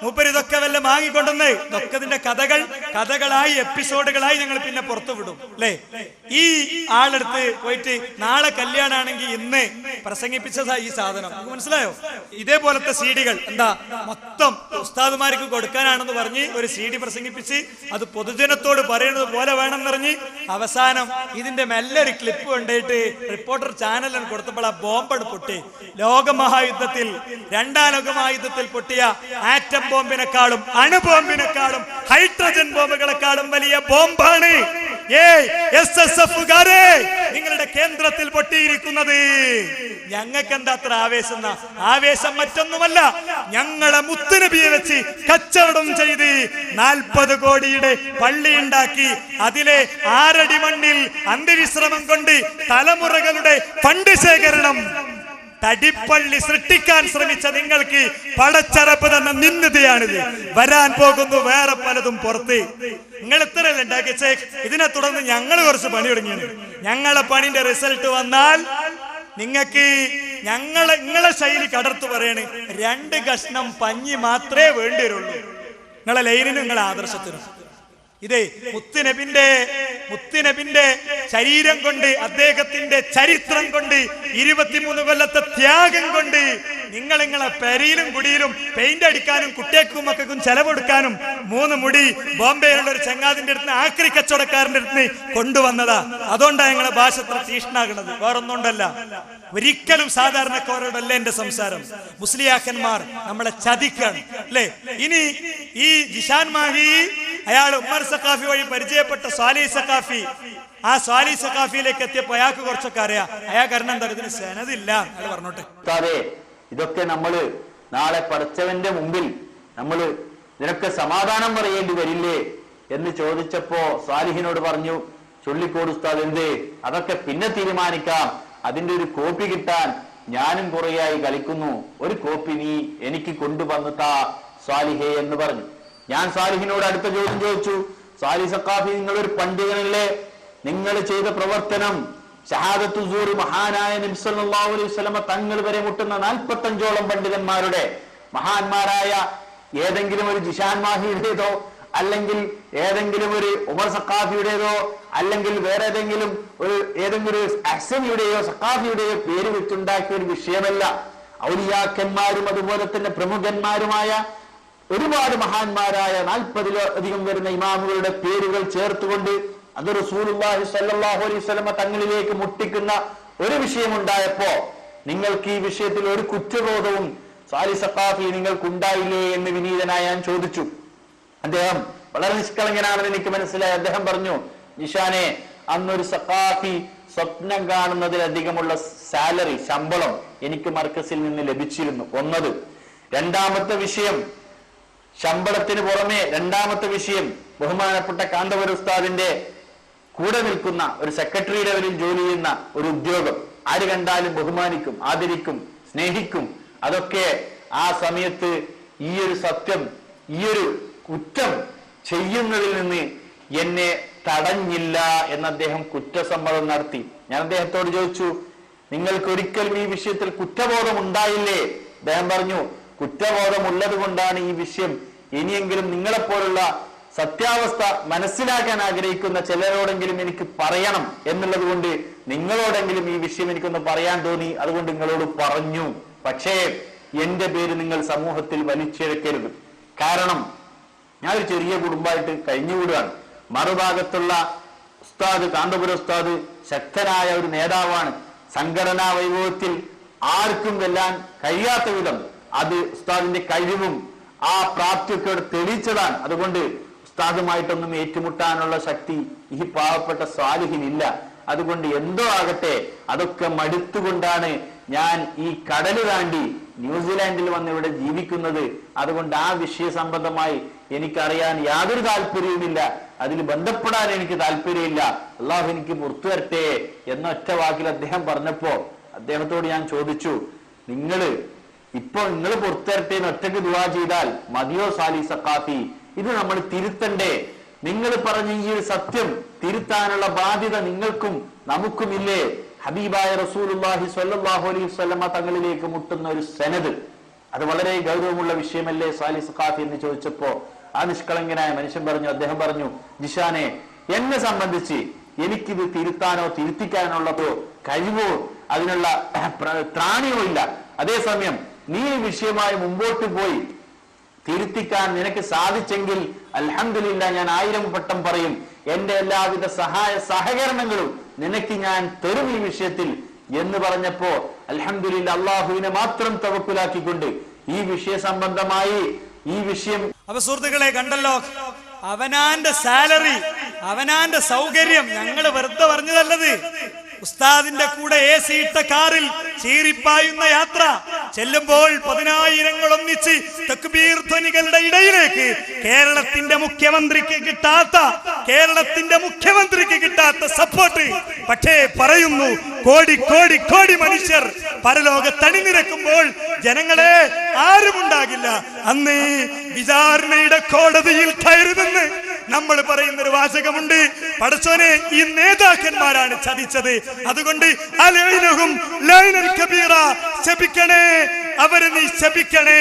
[SPEAKER 3] മൂപ്പര്. ഇതൊക്കെ വല്ല വാങ്ങിക്കൊണ്ടെന്ന് ഇതൊക്കെ ഇതിന്റെ കഥകളായി എപ്പിസോഡുകളായി ഞങ്ങൾ പിന്നെ പുറത്തു വിടും അല്ലേ. ഈ ആളെടുത്ത് പോയിട്ട് നാളെ കല്യാണാണെങ്കിൽ ഇന്ന് പ്രസംഗിപ്പിച്ചതാ ഈ സാധനം. നമുക്ക് മനസ്സിലായോ? ഇതേപോലത്തെ സീഡികൾ എന്താ മൊത്തം ഉസ്താദുമാർക്ക് കൊടുക്കാനാണെന്ന് പറഞ്ഞ് ഒരു CD പ്രസംഗിപ്പിച്ച് അത് പൊതുജനത്തോട് പറയുന്നത് പോലെ വേണമെന്നറിഞ്ഞ് അവസാനം ഇതിന്റെ മെല്ലൊരു ക്ലിപ്പ് കൊണ്ടിട്ട് റിപ്പോർട്ടർ ചാനലിന് കൊടുത്തപ്പോൾ ആ ബോംബ് പൊട്ടി. 2ാം ലോകമഹായുദ്ധത്തിൽ പൊട്ടിയ ആറ്റം ബോംബിനെക്കാളും അണുബോംബിനെക്കാളും ഹൈഡ്രജൻ ബോംബുകളെക്കാളും വലിയ ബോംബാണ് SSFകാരെ നിങ്ങളുടെ കേന്ദ്രത്തിൽ പൊട്ടിയിരിക്കുന്നത്. ഞങ്ങൾക്ക് എന്താ അത്ര ആവേശം? ആവേശം മറ്റൊന്നുമല്ല, ഞങ്ങളെ മുത്തുനബിയെ വെച്ച് കച്ചവടം ചെയ്ത് 40 കോടിയുടെ പള്ളി ഉണ്ടാക്കി അതിലെ 6 അടി മണ്ണിൽ അന്ത്യവിശ്രമം കൊണ്ട് തലമുറകളുടെ ഫണ്ട് ശേഖരണം തടിപ്പള്ളി സൃഷ്ടിക്കാൻ ശ്രമിച്ച നിങ്ങൾക്ക് പടച്ചറപ്പ് തന്നെ നിന്ദിതയാണിത്. വരാൻ പോകുന്നു വേറെ പലതും പുറത്ത്. നിങ്ങൾ ഇത്രയല്ല ഉണ്ടാക്കിയ. ഇതിനെ തുടർന്ന് ഞങ്ങൾ കുറച്ച് പണി തുടങ്ങിയാണ്. ഞങ്ങളെ പണിന്റെ റിസൾട്ട് വന്നാൽ നിങ്ങൾക്ക് നിങ്ങളെ ശൈലി കടർത്തു പറയണ് 2 കഷ്ണം പഞ്ഞി മാത്രമേ വേണ്ടി വരുള്ളൂ നിങ്ങളെ ലൈനിനും നിങ്ങളെ ആദർശത്തിനും. ഇതേ മുത്തുനബിന്റെ ശരീരം കൊണ്ട്, അദ്ദേഹത്തിന്റെ ചരിത്രം കൊണ്ട്, 23 കൊല്ലത്തെ ത്യാഗം കൊണ്ട് നിങ്ങളെ പെരയിലും കുടിയിലും പെയിന്റ് അടിക്കാനും കുട്ടിയേക്കും മക്കൾക്കും ചെലവെടുക്കാനും 3 മുടി ബോംബെയിലുള്ള ഒരു ചങ്ങാതിന്റെ അടുത്ത് ആക്രി കച്ചവടക്കാരന്റെ അടുത്ത് കൊണ്ടുവന്നതാ. അതുകൊണ്ടാണ് ഞങ്ങളെ ഭാഷ അത്ര തീഷ്ണാകണത്, വേറൊന്നുകൊണ്ടല്ല. ഒരിക്കലും സാധാരണക്കാരോടല്ല എന്റെ സംസാരം. മുസ്ലിയാക്കന്മാർ നമ്മളെ ചതിക്കാണ് അല്ലേ? ഇനി ഈ ജിഷാൻ മാഹി അയാൾ ഉമർ സഖാഫി വഴി പരിചയപ്പെട്ട സ്വാലി സഖാഫി, ആ സ്വാലി സഖാഫിയിലേക്ക് എത്തിയപ്പോ അയാൾക്ക് കുറച്ചൊക്കെ അറിയാം. അയാൾ കാരണം എന്താ ഇതിന് സനദില്ല അയാൾ പറഞ്ഞോട്ടെ.
[SPEAKER 7] ഇതൊക്കെ നമ്മള് നാളെ പടച്ചവന്റെ മുമ്പിൽ നമ്മള് നിനക്ക് സമാധാനം പറയേണ്ടി വരില്ലേ എന്ന് ചോദിച്ചപ്പോ സ്വാലിഹിനോട് പറഞ്ഞു, ചൊല്ലിക്കോട് ഉസ്താദ്. എന്തേ? അതൊക്കെ പിന്നെ തീരുമാനിക്കാം, അതിന്റെ ഒരു കോപ്പി കിട്ടാൻ ഞാനും കുറേയായി കളിക്കുന്നു, ഒരു കോപ്പി നീ എനിക്ക് കൊണ്ടുവന്നു താ സ്വാലിഹേ എന്ന് പറഞ്ഞു. ഞാൻ സ്വാലിഹിനോട് അടുത്ത ചോദ്യം ചോദിച്ചു, സ്വാലി സഖാഫി, നിങ്ങളൊരു പണ്ഡിതനല്ലേ? നിങ്ങൾ ചെയ്ത പ്രവർത്തനം ഷഹാദത്തു സൂർ മഹാനായ നബി സല്ലല്ലാഹു അലൈഹി വസല്ലമ തങ്ങൾ വരെ മുട്ടുന്ന 45ഓളം പണ്ഡിതന്മാരുടെ മഹാന്മാരായ ഏതെങ്കിലും ഒരു ജിഷാൻ മാഹിയുടേതോ അല്ലെങ്കിൽ ഏതെങ്കിലും ഒരു ഉമർ സഖാഫിയുടേതോ അല്ലെങ്കിൽ വേറെ ഏതെങ്കിലും ഒരു അഹ്സനിയുടെയോ സഖാഫിയുടെയോ പേര് വെച്ചുണ്ടാക്കിയ ഒരു വിഷയമല്ല. ഔലിയാക്കന്മാരും അതുപോലെ തന്നെ പ്രമുഖന്മാരുമായ ഒരുപാട് മഹാന്മാരായ 40-ലധികം വരുന്ന ഇമാമുകളുടെ പേരുകൾ ചേർത്തുകൊണ്ട് അത് റസൂലുള്ളാഹി സ്വല്ലല്ലാഹു അലൈഹി വസല്ലമ തങ്ങളിലേക്ക് മുട്ടിക്കുന്ന ഒരു വിഷയമുണ്ടായപ്പോ നിങ്ങൾക്ക് ഈ വിഷയത്തിൽ ഒരു കുറ്റബോധവും സ്വാലി സഖാഫി നിങ്ങൾക്കുണ്ടായില്ലേ എന്ന് വിനീതനായി ഞാൻ ചോദിച്ചു. അദ്ദേഹം വളരെ നിഷ്കളങ്കനാണെന്ന് എനിക്ക് മനസ്സിലായി. അദ്ദേഹം പറഞ്ഞു, നിഷാനെ, അന്നൊരു സഖാഫി സ്വപ്നം കാണുന്നതിലധികമുള്ള സാലറി, ശമ്പളം എനിക്ക് മർക്കസിൽ നിന്ന് ലഭിച്ചിരുന്നു. ഒന്നത്. രണ്ടാമത്തെ വിഷയം, ശമ്പളത്തിന് പുറമെ രണ്ടാമത്തെ വിഷയം, ബഹുമാനപ്പെട്ട കാന്തപുര ഉസ്താദിന്റെ കൂടെ നിൽക്കുന്ന ഒരു സെക്രട്ടറി ലെവലിൽ ജോലി ചെയ്യുന്ന ഒരു ഉദ്യോഗം. ആര് കണ്ടാലും ബഹുമാനിക്കും, ആദരിക്കും, സ്നേഹിക്കും. അതൊക്കെ ആ സമയത്ത് ഈ ഒരു സത്യം, ഈ ഒരു കുറ്റം ചെയ്യുന്നതിൽ നിന്ന് എന്നെ തടഞ്ഞില്ല എന്ന് അദ്ദേഹം കുറ്റസമ്മതം നടത്തി. ഞാൻ അദ്ദേഹത്തോട് ചോദിച്ചു, നിങ്ങൾക്ക് ഒരിക്കലും ഈ വിഷയത്തിൽ കുറ്റബോധം ഉണ്ടായില്ലേ? അദ്ദേഹം പറഞ്ഞു, കുറ്റബോധം ഉള്ളത് കൊണ്ടാണ് ഈ വിഷയം ഇനിയെങ്കിലും നിങ്ങളെപ്പോലുള്ള സത്യാവസ്ഥ മനസ്സിലാക്കാൻ ആഗ്രഹിക്കുന്ന ചിലരോടെങ്കിലും എനിക്ക് പറയണം എന്നുള്ളത് കൊണ്ട് നിങ്ങളോടെങ്കിലും ഈ വിഷയം എനിക്കൊന്ന് പറയാൻ തോന്നി, അതുകൊണ്ട് നിങ്ങളോട് പറഞ്ഞു. പക്ഷേ എന്റെ പേര് നിങ്ങൾ സമൂഹത്തിൽ വലിച്ചിഴക്കരുത്. കാരണം ഞാനൊരു ചെറിയ കുടുംബമായിട്ട് കഴിഞ്ഞുകൂടുകയാണ്. മറുഭാഗത്തുള്ള ഉസ്താദ്, കാന്തപുര ഉസ്താദ് ശക്തനായ ഒരു നേതാവാണ്. സംഘടനാ വൈഭവത്തിൽ ആർക്കും വെല്ലാൻ കഴിയാത്ത വിധം അത് ഉസ്താദിന്റെ കഴിവും ആ പ്രാപ്തിയൊക്കെ തെളിയിച്ചതാണ്. അതുകൊണ്ട് ഉസ്താദുമായിട്ടൊന്നും ഏറ്റുമുട്ടാനുള്ള ശക്തി ഈ പാവപ്പെട്ട സ്വാലിഹിനില്ല. അതുകൊണ്ട് എന്തോ ആകട്ടെ, അതൊക്കെ മടുത്തുകൊണ്ടാണ് ഞാൻ ഈ കടല് താണ്ടി ന്യൂസിലാൻഡിൽ വന്ന് ഇവിടെ ജീവിക്കുന്നത്. അതുകൊണ്ട് ആ വിഷയ സംബന്ധമായി എനിക്കറിയാൻ യാതൊരു താല്പര്യവുമില്ല, അതിൽ ബന്ധപ്പെടാൻ എനിക്ക് താല്പര്യമില്ല. അള്ളാഹു എനിക്ക് പുറത്തു വരട്ടെ എന്നൊറ്റ വാക്കിൽ അദ്ദേഹം പറഞ്ഞപ്പോ അദ്ദേഹത്തോട് ഞാൻ ചോദിച്ചു, നിങ്ങൾ പുറത്തു വരട്ടെ എന്ന് ഒറ്റയ്ക്ക് ദുആ ചെയ്താൽ മതിയോ സ്വാലി സഖാഫി? ഇത് നമ്മൾ തിരുത്തണ്ടേ? നിങ്ങൾ പറഞ്ഞ ഈ ഒരു സത്യം തിരുത്താനുള്ള ബാധ്യത നിങ്ങൾക്കും നമുക്കുമില്ലേ? ഹബീബായ റസൂലുള്ളാഹി സ്വല്ലല്ലാഹു അലൈഹി വസല്ലമ തങ്ങളിലേക്ക് മുട്ടുന്ന ഒരു സനദ്, അത് വളരെ ഗൗരവമുള്ള വിഷയമല്ലേ സ്വാലി സഖാഫി എന്ന് ചോദിച്ചപ്പോ ആ നിഷ്കളങ്കനായ മനുഷ്യൻ പറഞ്ഞു, അദ്ദേഹം പറഞ്ഞു, ജിഷാനെ, എന്നെ സംബന്ധിച്ച് എനിക്കിത് തിരുത്താനോ തിരുത്തിക്കാനുള്ളതോ കഴിവോ അതിനുള്ള ത്രാണിയോ ഇല്ല. അതേസമയം നീ ഈ വിഷയമായി മുമ്പോട്ട് പോയി തിരുത്തിക്കാൻ നിനക്ക് സാധിച്ചെങ്കിൽ അൽഹംദുലില്ലാ, ഞാൻ 1000 വട്ടം പറയും. എന്റെ എല്ലാവിധ സഹായ സഹകരണങ്ങളും നിനക്ക് ഞാൻ തരും ഈ വിഷയത്തിൽ എന്ന് പറഞ്ഞപ്പോ അൽഹംദുലില്ലാ, അള്ളാഹുവിനെ മാത്രം തവക്കുലാക്കിക്കൊണ്ട് ഈ വിഷയ സംബന്ധമായി ഈ വിഷയം.
[SPEAKER 3] അപ്പൊ സുഹൃത്തുക്കളെ കണ്ടല്ലോ, അവനാന്റെ സാലറി, അവനാന്റെ സൗകര്യം ഞങ്ങൾ വെറുതെ പറഞ്ഞതല്ലത്. ഉസ്താദിന്റെ കൂടെ AC ഇട്ട കാറിൽ ചീറിപ്പായുന്ന യാത്ര ചെല്ലുമ്പോൾ 10,000 ഒന്നിച്ച് തക്ബീർ ധ്വനികളുടെ ഇടയിലേക്ക് കേരളത്തിന്റെ മുഖ്യമന്ത്രിക്ക് കിട്ടാത്ത സപ്പോർട്ട്. പക്ഷേ പറയുന്നു, കോടി കോടി കോടി മനുഷ്യർ പരലോകത്ത് അണിനിരക്കുമ്പോൾ ജനങ്ങളെ ആരുമുണ്ടാകില്ല. അന്ന് വിചാരണയുടെ കോടതിയിൽ കയറുമെന്ന് നമ്മൾ പറയുന്നൊരു വാചകമുണ്ട്. പടച്ചോനെ, ഈ നേതാക്കന്മാരാണ് ചതിച്ചത്. അതുകൊണ്ട് ശപിക്കണേ, അവരെ നീ ശപിക്കണേ.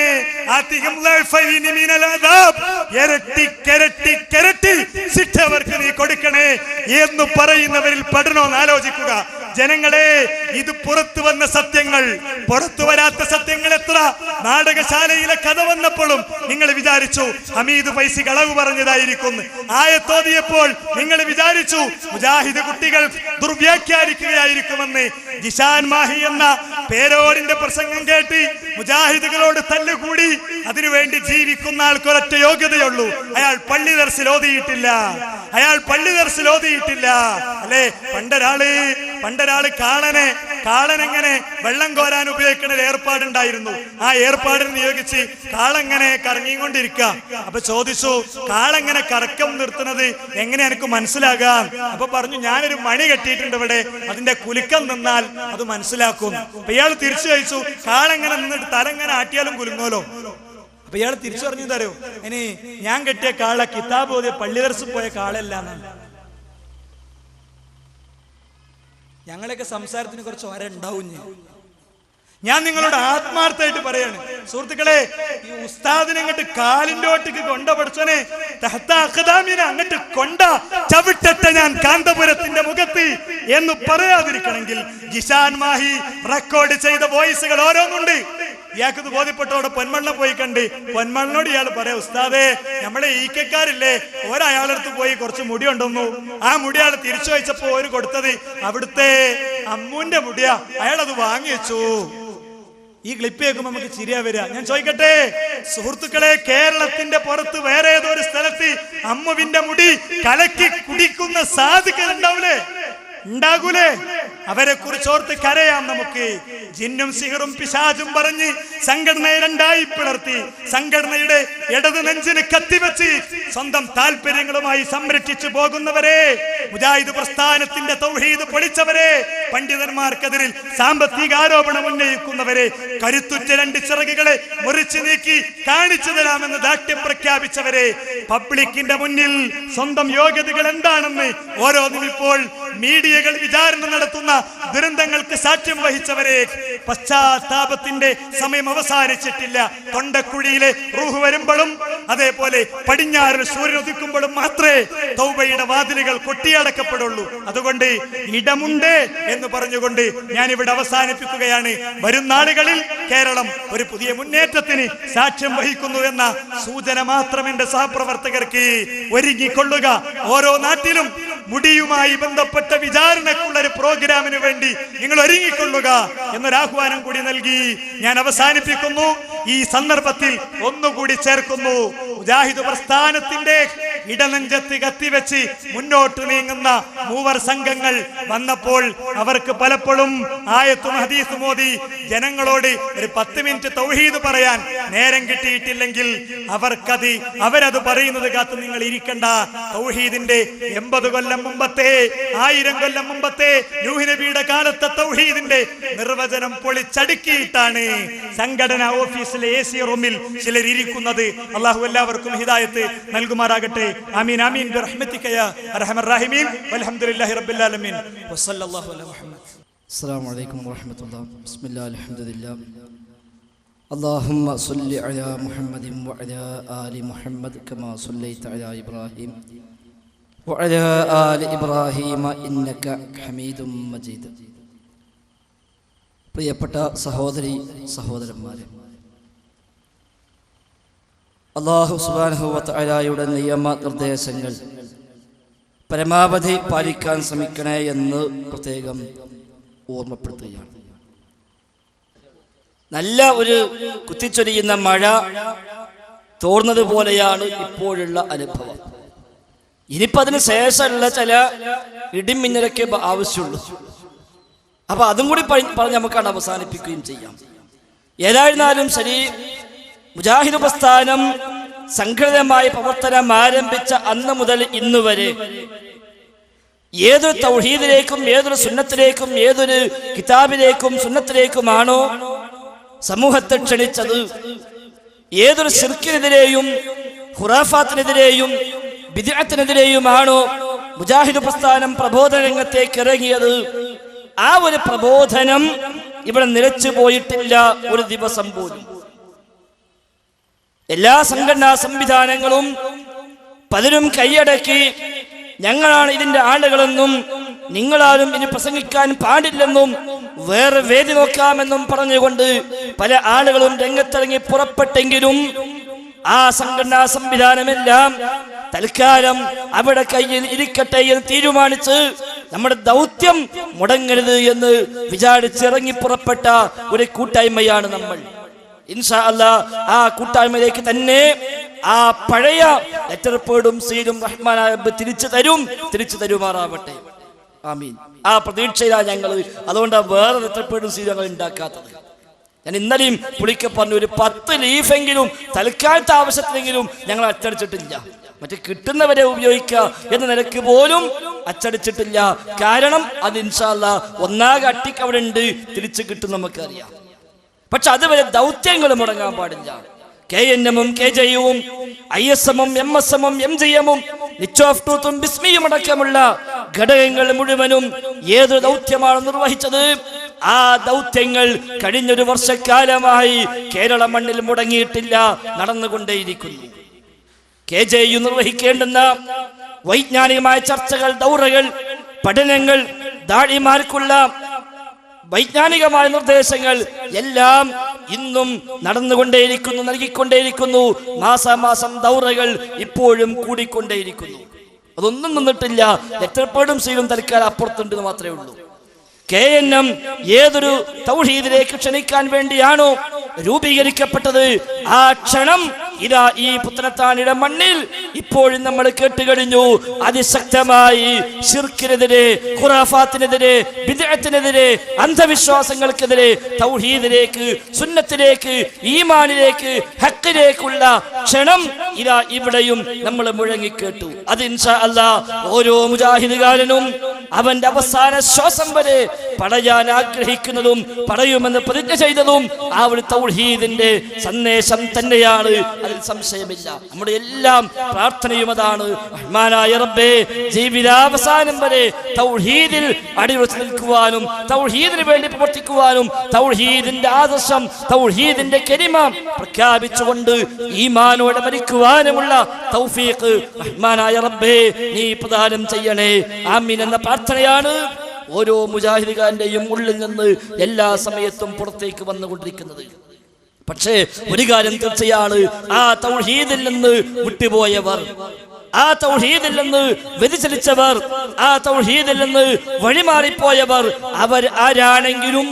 [SPEAKER 3] ഇരട്ടി ശിക്ഷ അവർക്ക് നീ കൊടുക്കണേ എന്ന് പറയുന്നവരിൽ പെടണമെന്ന് ആലോചിക്കുക. ജനങ്ങളെ, ഇത് പുറത്തു വന്ന സത്യങ്ങൾ, പുറത്തു വരാത്ത സത്യങ്ങൾ എത്ര. നാടകശാലയിലെ കഥ വന്നപ്പോഴും നിങ്ങൾ വിചാരിച്ചു ഹമീദ് ഫൈസി കളവ് പറഞ്ഞതായിരിക്കും. ആയത്തോതിയപ്പോൾ നിങ്ങൾ വിചാരിച്ചു മുജാഹിദ് കുട്ടികൾ ദുർവ്യാഖ്യാനിക്കുകയായിരിക്കുമെന്ന്. ജിഷാൻ മാഹി എന്ന പേരോടിന്റെ പ്രസംഗം കേട്ട് മുജാഹിദുകളോട് തല്ലുകൂടി അതിനുവേണ്ടി ജീവിക്കുന്ന ആൾക്കൊരൊറ്റ യോഗ്യതയുള്ളൂ, അയാൾ പള്ളി ദർസിൽ ഓതിയിട്ടില്ല. അല്ലെ, പണ്ടൊരാള് കാളനെങ്ങനെ വെള്ളം കോരാൻ ഉപയോഗിക്കുന്ന ഒരു ഏർപ്പാടുണ്ടായിരുന്നു. ആ ഏർപ്പാടിന് നിയോഗിച്ച് കാളെങ്ങനെ കറങ്ങിക്കൊണ്ടിരിക്കുക. അപ്പൊ ചോദിച്ചു, കാളെങ്ങനെ കറക്കം നിർത്തുന്നത് എങ്ങനെ എനിക്ക് മനസ്സിലാകാം? അപ്പൊ പറഞ്ഞു, ഞാനൊരു മണി കെട്ടിയിട്ടുണ്ട് ഇവിടെ, അതിന്റെ കുലുക്കം നിന്നാൽ അത് മനസ്സിലാക്കും. അപ്പൊ ഇയാൾ തിരിച്ചു ചോദിച്ചു, കാളെങ്ങനെ നിന്നിട്ട് തലങ്ങനെ ആട്ടിയാലും കുലുങ്ങോലോ? അപ്പൊ ഇയാൾ തിരിച്ചു പറഞ്ഞു തരൂ, ഇനി ഞാൻ കെട്ടിയ കാള കിതാബ് ഓതിയ പള്ളി ദർസിൽ പോയ കാളല്ല എന്നാണ്. ഞങ്ങളൊക്കെ സംസാരത്തിന് കുറച്ച് ഒരണ്ടാവും. ഞാൻ നിങ്ങളോട് ആത്മാർത്ഥമായിട്ട് പറയാണ് സുഹൃത്തുക്കളെ, ഈ ഉസ്താദിനെ അങ്ങോട്ട് കാലിന്റെ ഓട്ടിക്ക് കൊണ്ട പഠിച്ചോനെ, അങ്ങോട്ട് കൊണ്ട ചവിട്ടട്ടെ ഞാൻ കാന്തപുരത്തിന്റെ മുഖത്ത് എന്ന് പറയാതിരിക്കണമെങ്കിൽ ജിഷാൻ മാഹി റെക്കോർഡ് ചെയ്ത വോയിസുകൾ ഓരോന്നുണ്ട്. ഇയാൾക്ക് ഇത് ബോധ്യപ്പെട്ടോടെ പൊന്മണ്ണ പോയി കണ്ട് പൊന്മണ്ണോട് ഇയാൾ പറയാ, ഉസ്താദേ, നമ്മളെ ഈക്കക്കാരില്ലേ, ഒരയാളടുത്ത് പോയി കുറച്ച് മുടി ഉണ്ടെന്നു. ആ മുടി അയാൾ തിരിച്ചു വെച്ചപ്പോ ഒരു കൊടുത്തത് അവിടുത്തെ അമ്മൂന്റെ മുടിയാ, അയാളത് വാങ്ങി വെച്ചു. ഈ ക്ലിപ്പ് കേൾക്കുമ്പോൾ നമുക്ക് ചിരിയാ വരിക. ഞാൻ ചോദിക്കട്ടെ സുഹൃത്തുക്കളെ, കേരളത്തിന്റെ പുറത്ത് വേറെ ഏതോ ഒരു സ്ഥലത്ത് അമ്മുവിന്റെ മുടി കലക്കി കുടിക്കുന്ന സാധുക്കൾ ഉണ്ടാകൂലേ? അവരെ കുറിച്ചോർത്ത് കരയാം നമുക്ക്. ജിന്നും സിഹറും പിശാചും പറഞ്ഞ് സംഘടനയെ രണ്ടായി പിളർത്തി, സംഘടനയുടെ ഇടത് നെഞ്ചിന് കത്തിവെച്ച് സ്വന്തം താല്പര്യങ്ങളുമായി സംരക്ഷിച്ചു പോകുന്നവരെ, മുജാഹിദ് പ്രസ്ഥാനത്തിന്റെ തൗഹീദ് പൊളിച്ചവരെ, പണ്ഡിതന്മാർക്കെതിരിൽ സാമ്പത്തിക ആരോപണം ഉന്നയിക്കുന്നവരെ, കരുത്തുറ്റ 2 ചിറകുകളെ മുറിച്ചു നീക്കി കാണിച്ചു തരാമെന്ന് ദാഷ്ട്യം പ്രഖ്യാപിച്ചവരെ, പബ്ലിക്കിന്റെ മുന്നിൽ സ്വന്തം യോഗ്യതകൾ എന്താണെന്ന് ഓരോന്നും ഇപ്പോൾ മീഡിയകൾ വിചാരണ നടത്തുന്ന ദുരന്തങ്ങൾക്ക് സാക്ഷ്യം വഹിച്ചവരെ, പശ്ചാത്താപത്തിന്റെ സമയം അവസാനിച്ചിട്ടില്ല. തൊണ്ടക്കുഴിയിലെ റൂഹ് വരുമ്പോഴും അതേപോലെ പടിഞ്ഞാറിൽ സൂര്യൻ ഉദിക്കുമ്പോഴും മാത്രമേ തൗബയുടെ വാതിലുകൾ കൊട്ടിയടക്കപ്പെടുള്ളൂ. അതുകൊണ്ട് ഇടമുണ്ട് എന്ന് പറഞ്ഞുകൊണ്ട് ഞാൻ ഇവിടെ അവസാനിപ്പിക്കുകയാണ്. വരും നാളുകളിൽ കേരളം ഒരു പുതിയ മുന്നേറ്റത്തിന് സാക്ഷ്യം വഹിക്കുന്നു എന്ന സൂചന മാത്രം എന്റെ സഹപ്രവർത്തകർക്ക് ഒരുങ്ങിക്കൊള്ളുക. ഓരോ നാട്ടിലും മുടിയുമായി ബന്ധപ്പെട്ട വിചാരണക്കുള്ള ഒരു പ്രോഗ്രാമിന് വേണ്ടി നിങ്ങൾ ഒരുങ്ങിക്കൊള്ളുക എന്നൊരാഹ്വാനം കൂടി നൽകി ഞാൻ അവസാനിപ്പിക്കുന്നു. ഈ സന്ദർഭത്തിൽ ഒന്നുകൂടി ചേർക്കുന്നു, മുജാഹിദ് പ്രസ്ഥാനത്തിന്റെ ഇടനെഞ്ചത്ത് കത്തിവെച്ച് മുന്നോട്ട് നീങ്ങുന്ന മൂവർ സംഘങ്ങൾ വന്നപ്പോൾ അവർക്ക് പലപ്പോഴും ആയത്തും ഹദീസും ഓതി ജനങ്ങളോട് ഒരു 10 മിനിറ്റ് തൗഹീദ് പറയാൻ നേരം കിട്ടിയിട്ടില്ലെങ്കിൽ അവരത് പറയുന്നത് കാത്ത് നിങ്ങൾ ഇരിക്കണ്ട. തൗഹീദിന്റെ 80 കൊല്ലം മുമ്പത്തെ 1000 കൊല്ലം മുമ്പത്തെ നൂഹ് നബിയുടെ കാലത്തെ തൗഹീദിന്റെ നിർവചനം പൊളിച്ചടുക്കിയിട്ടാണ് സംഘടനാ ഓഫീസിലെ AC റൂമിൽ ചിലർ ഇരിക്കുന്നത്. അല്ലാഹു എല്ലാവർക്കും ഹിദായത്ത് നൽകുമാറാകട്ടെ. ആമീൻ ആമീൻ ബിറഹ്മതിക യാ അർഹമർ റഹീമീൻ. വൽഹംദുലില്ലാഹി റബ്ബിൽ ആലമീൻ. വസല്ലല്ലാഹു അലാ മുഹമ്മദ്.
[SPEAKER 10] അസ്സലാമു അലൈക്കും വറഹ്മത്തുള്ളാഹി. ബിസ്മില്ലാഹിൽ അൽഹംദുലില്ലാഹ്. اللهم صل على محمد وعلى آل محمد كما صليت على إبراهيم وعلى آل إبراهيم إنك حميد مجيد. പ്രിയപ്പെട്ട സഹോദരി സഹോദരന്മാരെ, അല്ലാഹു സുബ്ഹാനഹു വ തആലയുടെ നിയമ നിർദ്ദേശങ്ങൾ പരമാവധി പാലിക്കാൻ ശ്രമിക്കണേ എന്ന് പ്രത്യേകം ഓർമ്മപ്പെടുത്തുകയാണ്. നല്ല ഒരു കുത്തിച്ചൊരിയുന്ന മഴ തോർന്നതുപോലെയാണ് ഇപ്പോഴുള്ള അനുഭവം. ഇനിയിപ്പോൾ അതിന് ശേഷമുള്ള ചില ഇടിമിന്നലൊക്കെ ആവശ്യമുള്ളൂ. അപ്പൊ അതും കൂടി പറഞ്ഞ് നമുക്കാണ് അവസാനിപ്പിക്കുകയും ചെയ്യാം. ഏതായിരുന്നാലും ശരി, മുജാഹിദ് പ്രസ്ഥാനം സംഘടിതമായ പ്രവർത്തനം ആരംഭിച്ച അന്ന് മുതൽ ഇന്ന് വരെ ഏതൊരു തൗഹീദിലേക്കും ഏതൊരു സുന്നത്തിലേക്കും ഏതൊരു കിതാബിലേക്കും സുന്നത്തിലേക്കുമാണോ സമൂഹത്തെ ക്ഷണിച്ചത്, ഏതൊരു ശിർക്കിനെതിരെയും ഖുറാഫാത്തിനെതിരെയും ബിദ്അത്തിനെതിരെയുമാണോ മുജാഹിദ് പ്രസ്ഥാനം പ്രബോധന രംഗത്തേക്ക് ഇറങ്ങിയത്, ആ ഒരു പ്രബോധനം ഇവിടെ നിലച്ചു പോയിട്ടില്ല ഒരു ദിവസം പോലും. എല്ലാ സംഘടനാ സംവിധാനങ്ങളും പലരും കൈയടക്കി ഞങ്ങളാണ് ഇതിന്റെ ആളുകളെന്നും നിങ്ങളാരും ഇനി പ്രസംഗിക്കാൻ പാടില്ലെന്നും വേറെ വേദി നോക്കാമെന്നും പറഞ്ഞുകൊണ്ട് പല ആളുകളും രംഗത്തിറങ്ങി പുറപ്പെട്ടെങ്കിലും ആ സംഘടനാ സംവിധാനമെല്ലാം തൽക്കാലം അവിടെ കയ്യിൽ ഇരിക്കട്ടെ എന്ന് തീരുമാനിച്ച് നമ്മുടെ ദൗത്യം മുടങ്ങരുത് എന്ന് വിചാരിച്ചിറങ്ങി പുറപ്പെട്ട ഒരു കൂട്ടായ്മയാണ് നമ്മൾ. ഇൻഷാ അല്ലാഹ് ആ കൂട്ടായ്മയിലേക്ക് തന്നെ ആ പഴയ ലെറ്റർ പേഡും സീലും റഹ്മാനായ തിരിച്ചു തരുമാറാവട്ടെ. ആമീൻ. ആ പ്രതീക്ഷയിലാണ് ഞങ്ങൾ. അതുകൊണ്ടാണ് വേറെ ലെറ്റർ പേഡും സീലും ഞങ്ങൾ ഉണ്ടാക്കാത്തത്. ഞാൻ ഇന്നലെയും പുളിക്ക പറഞ്ഞു, ഒരു 10 ലീഫെങ്കിലും തൽക്കാലത്തെ ആവശ്യത്തിനെങ്കിലും ഞങ്ങൾ അച്ചടിച്ചിട്ടില്ല. മറ്റേ കിട്ടുന്നവരെ ഉപയോഗിക്കുക എന്ന നിലക്ക് പോലും അച്ചടിച്ചിട്ടില്ല. കാരണം അത് ഇൻഷാ അല്ലാഹ് ഒന്നാകെ അട്ടിക്ക് അവിടെ ഉണ്ട്, തിരിച്ചു കിട്ടും നമുക്കറിയാം. പക്ഷെ അതുവരെ ദൗത്യങ്ങൾ മുടങ്ങാൻ പാടില്ല. KNM-ഉം KJU-വും ISM-ഉം MSM-ഉം MGM-ഉം നിച്ച് ഓഫ് ട്രൂത്തും ബിസ്മിയും അടക്കമുള്ള ഘടകങ്ങൾ മുഴുവനും ഏതൊരു ദൗത്യമാണ് നിർവഹിച്ചത്, ആ ദൗത്യങ്ങൾ കഴിഞ്ഞൊരു വർഷക്കാലമായി കേരള മണ്ണിൽ മുടങ്ങിയിട്ടില്ല, നടന്നുകൊണ്ടേയിരിക്കുന്നു. KJU നിർവഹിക്കേണ്ടുന്ന വൈജ്ഞാനികമായ ചർച്ചകൾ, ദൗറകൾ, പഠനങ്ങൾ, ദാഴിമാർക്കുള്ള വൈജ്ഞാനികമായ നിർദ്ദേശങ്ങൾ എല്ലാം ഇന്നും നടന്നുകൊണ്ടേയിരിക്കുന്നു, നൽകിക്കൊണ്ടേയിരിക്കുന്നു. മാസാമാസം ദൗറകൾ ഇപ്പോഴും കൂടിക്കൊണ്ടേയിരിക്കുന്നു. അതൊന്നും നിന്നിട്ടില്ല. ലെറ്റർ പേഡും സീലും തൽക്കാലം അപ്പുറത്തുണ്ടെന്ന് മാത്രമേ ഉള്ളൂ. KNM ഏതൊരു തൗഹീദിലേക്ക് ക്ഷണിക്കാൻ വേണ്ടിയാണോ രൂപീകരിക്കപ്പെട്ടത്, ആ ക്ഷണം ഇതാ ഈ പുത്തനത്താണിയുടെ മണ്ണിൽ ഇപ്പോഴും നമ്മൾ കേട്ടുകഴിഞ്ഞു. അതിശക്തമായി ശിർക്കിനെതിരെ, ഖുറാഫാത്തിനെതിരെ, ബിദ്അത്തിനെതിരെ, അന്ധവിശ്വാസങ്ങൾക്കെതിരെ തൗഹീദിലേക്ക്, സുന്നത്തിലേക്ക്, ഈമാനിലേക്ക്, ഹക്കിലേക്കുള്ള ക്ഷണം ഇതാ ഇവിടെയും നമ്മൾ മുഴങ്ങിക്കേട്ടു. അത് ഇൻഷാ അല്ലാഹ് ഓരോ മുജാഹിദുകാരനും അവന്റെ അവസാന ശ്വാസം വരെ പറയാൻ ആഗ്രഹിക്കുന്നതും പറയുമെന്ന് പ്രതിജ്ഞ ചെയ്തതും ആ ഒരു തൗഹീദിന്റെ സന്ദേശം തന്നെയാണ്. അതിൽ സംശയമില്ല. നമ്മുടെ എല്ലാം പ്രാർത്ഥനയും അതാണ്. റഹ്മാനായ റബ്ബേ, ജീവിതാവസാനം വരെ തൗഹീദിൽ അടിയുറച്ചു നിൽക്കുവാനും തൗഹീദിന് വേണ്ടി പ്രവർത്തിക്കുവാനും തൗഹീദിന്റെ ആദർശം, തൗഹീദിന്റെ കലിമ പ്രഖ്യാപിച്ചുകൊണ്ട് ഈമാനോടെ മരിക്കുവാനുമുള്ള തൗഫീഖ് റഹ്മാനായ റബ്ബേ നീ പ്രദാനം ചെയ്യണേ. ആമീൻ എന്ന പ്രാർത്ഥനയാണ് ഓരോ മുജാഹിദുകാരന്റെയും ഉള്ളിൽ നിന്ന് എല്ലാ സമയത്തും പുറത്തേക്ക് വന്നുകൊണ്ടിരിക്കുന്നത്. പക്ഷേ ഒരു കാര്യം തീർച്ചയാണ്, ആ തൗഹീദിൽ നിന്ന് വിട്ടുപോയവർ, ആ തൗഹീദിൽ നിന്ന് വ്യതിചലിച്ചവർ, ആ തൗഹീദിൽ നിന്ന് വഴിമാറിപ്പോയവർ, അവർ ആരാണെങ്കിലും